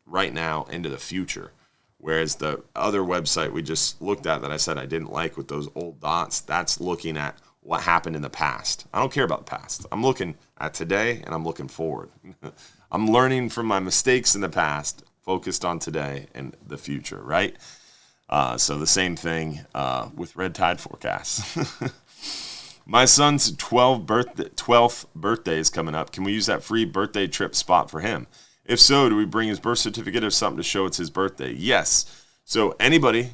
A: right now into the future. Whereas the other website we just looked at that I said I didn't like with those old dots, that's looking at what happened in the past. I don't care about the past. I'm looking at today, and I'm looking forward. I'm learning from my mistakes in the past, focused on today and the future, right? So the same thing with red tide forecasts. My son's 12th birthday is coming up. Can we use that free birthday trip spot for him? If so, do we bring his birth certificate or something to show it's his birthday? Yes. So anybody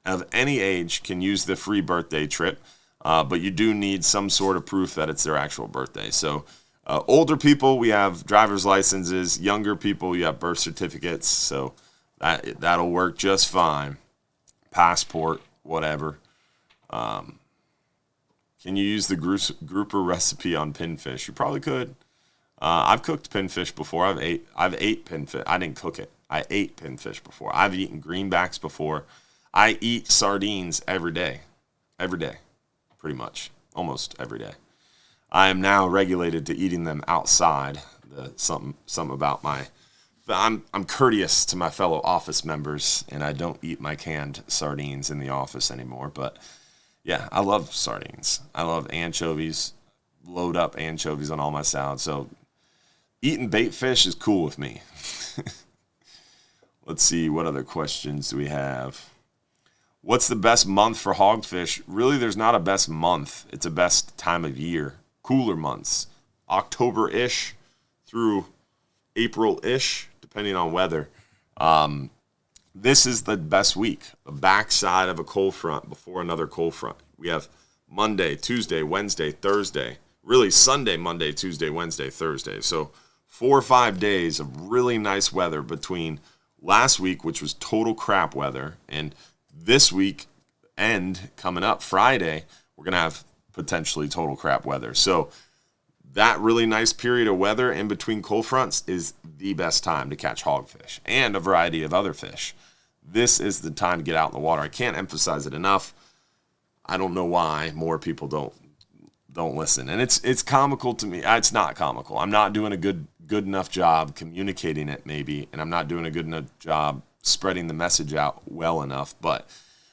A: of any age can use the free birthday trip, but you do need some sort of proof that it's their actual birthday. So older people, we have driver's licenses. Younger people, you have birth certificates. So that'll work just fine. Passport, whatever. Can you use the grouper recipe on pinfish? You probably could. I've cooked pinfish before. I've ate pinfish. I didn't cook it. I ate pinfish before. I've eaten greenbacks before. I eat sardines every day, pretty much, almost every day. I am now regulated to eating them outside. Something about I'm courteous to my fellow office members, and I don't eat my canned sardines in the office anymore. But yeah, I love sardines. I love anchovies. Load up anchovies on all my salads. So eating bait fish is cool with me. Let's see, what other questions do we have? What's the best month for hogfish? Really, there's not a best month. It's a best time of year. Cooler months. October-ish through April-ish, depending on weather. This is the best week. The backside of a cold front before another cold front. We have Monday, Tuesday, Wednesday, Thursday. Really Sunday, Monday, Tuesday, Wednesday, Thursday. So 4 or 5 days of really nice weather between last week, which was total crap weather, and this week and coming up Friday, we're going to have potentially total crap weather. So that really nice period of weather in between cold fronts is the best time to catch hogfish and a variety of other fish. This is the time to get out in the water. I can't emphasize it enough. I don't know why more people don't listen. And it's comical to me. It's not comical. I'm not doing a good enough job communicating it maybe, and I'm not doing a good enough job spreading the message out well enough. But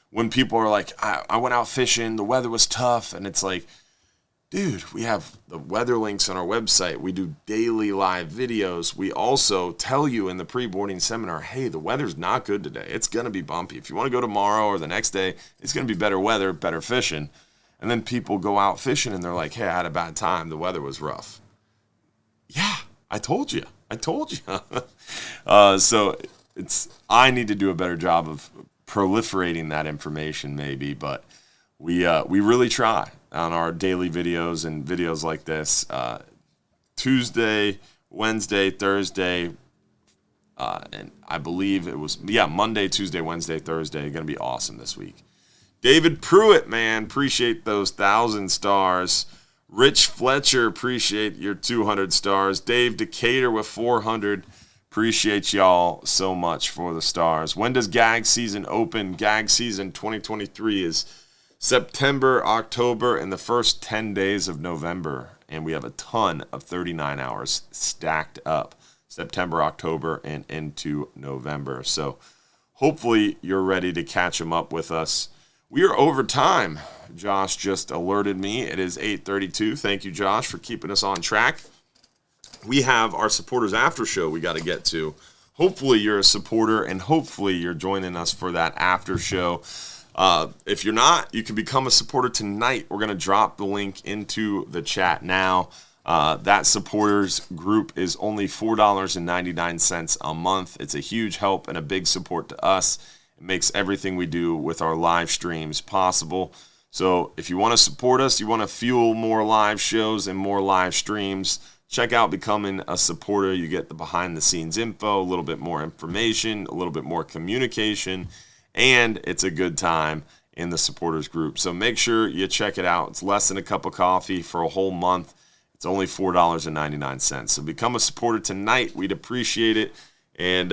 A: when people are like, I went out fishing, the weather was tough, and it's like, dude, we have the weather links on our website. We do daily live videos. We also tell you in the pre-boarding seminar, hey, the weather's not good today. It's going to be bumpy. If you want to go tomorrow or the next day, it's going to be better weather, better fishing. And then people go out fishing and they're like, hey, I had a bad time. The weather was rough. Yeah, I told you. So I need to do a better job of proliferating that information maybe, but we really try on our daily videos and videos like this. Tuesday, Wednesday, Thursday, and I believe it was, Monday, Tuesday, Wednesday, Thursday. Going to be awesome this week. David Pruitt, man, appreciate those 1,000 stars. Rich Fletcher, appreciate your 200 stars. Dave Decatur with 400. Appreciate y'all so much for the stars. When does gag season open? Gag season 2023 is September, October, and the first 10 days of November. And we have a ton of 39 hours stacked up. September, October, and into November. So hopefully you're ready to catch them up with us. We are over time. Josh just alerted me. It is 8:32. Thank you, Josh, for keeping us on track. We have our supporters after show we got to get to. Hopefully you're a supporter, and hopefully you're joining us for that after show. If you're not, you can become a supporter tonight. We're going to drop the link into the chat now. That supporters group is only $4.99 a month. It's a huge help and a big support to us. It makes everything we do with our live streams possible. So if you want to support us, you want to fuel more live shows and more live streams, check out becoming a supporter. You get the behind-the-scenes info, a little bit more information, a little bit more communication, and it's a good time in the supporters group. So make sure you check it out. It's less than a cup of coffee for a whole month. It's only $4.99. So become a supporter tonight. We'd appreciate it. And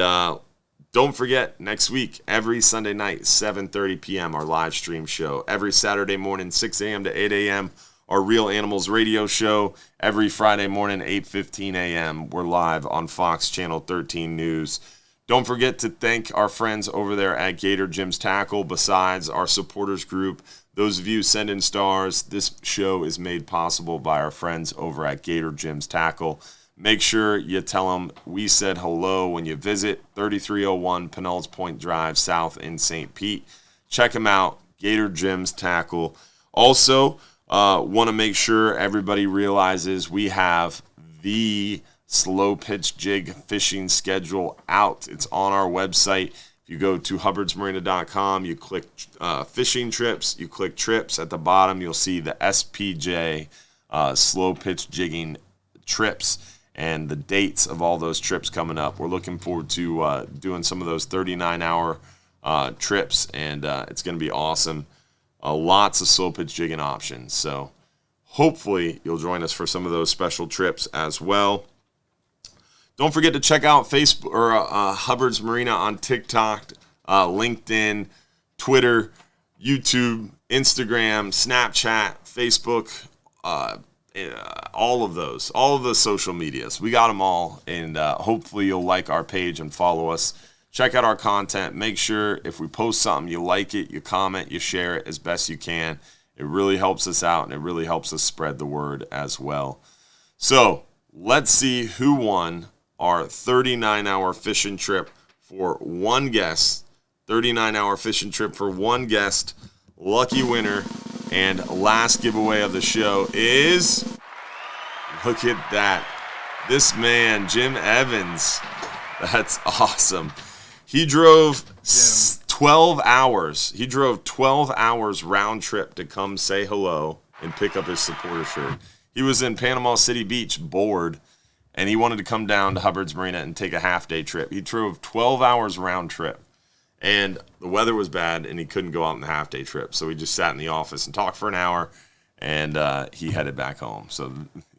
A: don't forget, next week, every Sunday night, 7:30 p.m., our live stream show. Every Saturday morning, 6 a.m. to 8 a.m., our Real Animals radio show. Every Friday morning, 8:15 a.m., we're live on Fox Channel 13 News. Don't forget to thank our friends over there at Gator Jim's Tackle. Besides our supporters group, those of you send in stars. This show is made possible by our friends over at Gator Jim's Tackle. Make sure you tell them we said hello when you visit 3301 Pinellas Point Drive South in St. Pete. Check them out, Gator Jim's Tackle. Also, want to make sure everybody realizes we have the slow pitch jig fishing schedule out. It's on our website. If you go to hubbardsmarina.com, you click fishing trips, you click trips. At the bottom, you'll see the SPJ slow pitch jigging trips and the dates of all those trips coming up. We're looking forward to doing some of those 39-hour trips, and it's going to be awesome. Lots of slow pitch jigging options. So hopefully you'll join us for some of those special trips as well. Don't forget to check out Facebook or Hubbard's Marina on TikTok, LinkedIn, Twitter, YouTube, Instagram, Snapchat, Facebook, all of the social medias. We got them all, and hopefully you'll like our page and follow us. Check out our content. Make sure if we post something, you like it, you comment, you share it as best you can. It really helps us out, and it really helps us spread the word as well. So let's see who won our 39-hour fishing trip for one guest. 39-hour fishing trip for one guest. Lucky winner and last giveaway of the show is, look at that, this man, Jim Evans. That's awesome. He drove 12 hours. He drove 12 hours round trip to come say hello and pick up his supporter shirt. He was in Panama City Beach bored, and he wanted to come down to Hubbard's Marina and take a half-day trip. He drove 12 hours round trip, and the weather was bad, and he couldn't go out on the half-day trip. So we just sat in the office and talked for an hour, and he headed back home. So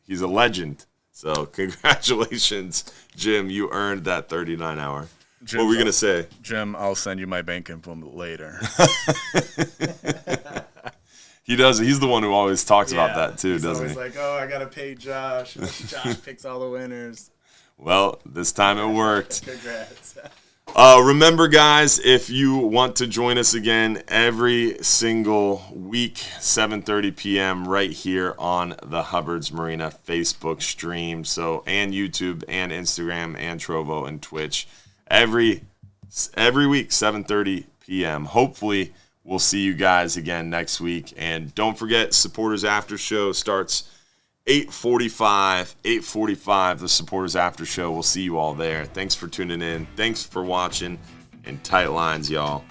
A: he's a legend. So congratulations, Jim. You earned that 39-hour. Jim, what were we going to say?
C: Jim, I'll send you my bank info later.
A: He does. He's the one who always talks about that too, doesn't he?
C: He's always like, oh, I got to pay Josh. Josh picks all the winners.
A: Well, this time it worked.
C: Congrats.
A: Remember, guys, if you want to join us again every single week, 7:30 p.m. right here on the Hubbard's Marina Facebook stream, and YouTube and Instagram and Trovo and Twitch, every week, 7:30 p.m. Hopefully, we'll see you guys again next week. And don't forget, Supporters After Show starts 8:45, the Supporters After Show. We'll see you all there. Thanks for tuning in. Thanks for watching. And tight lines, y'all.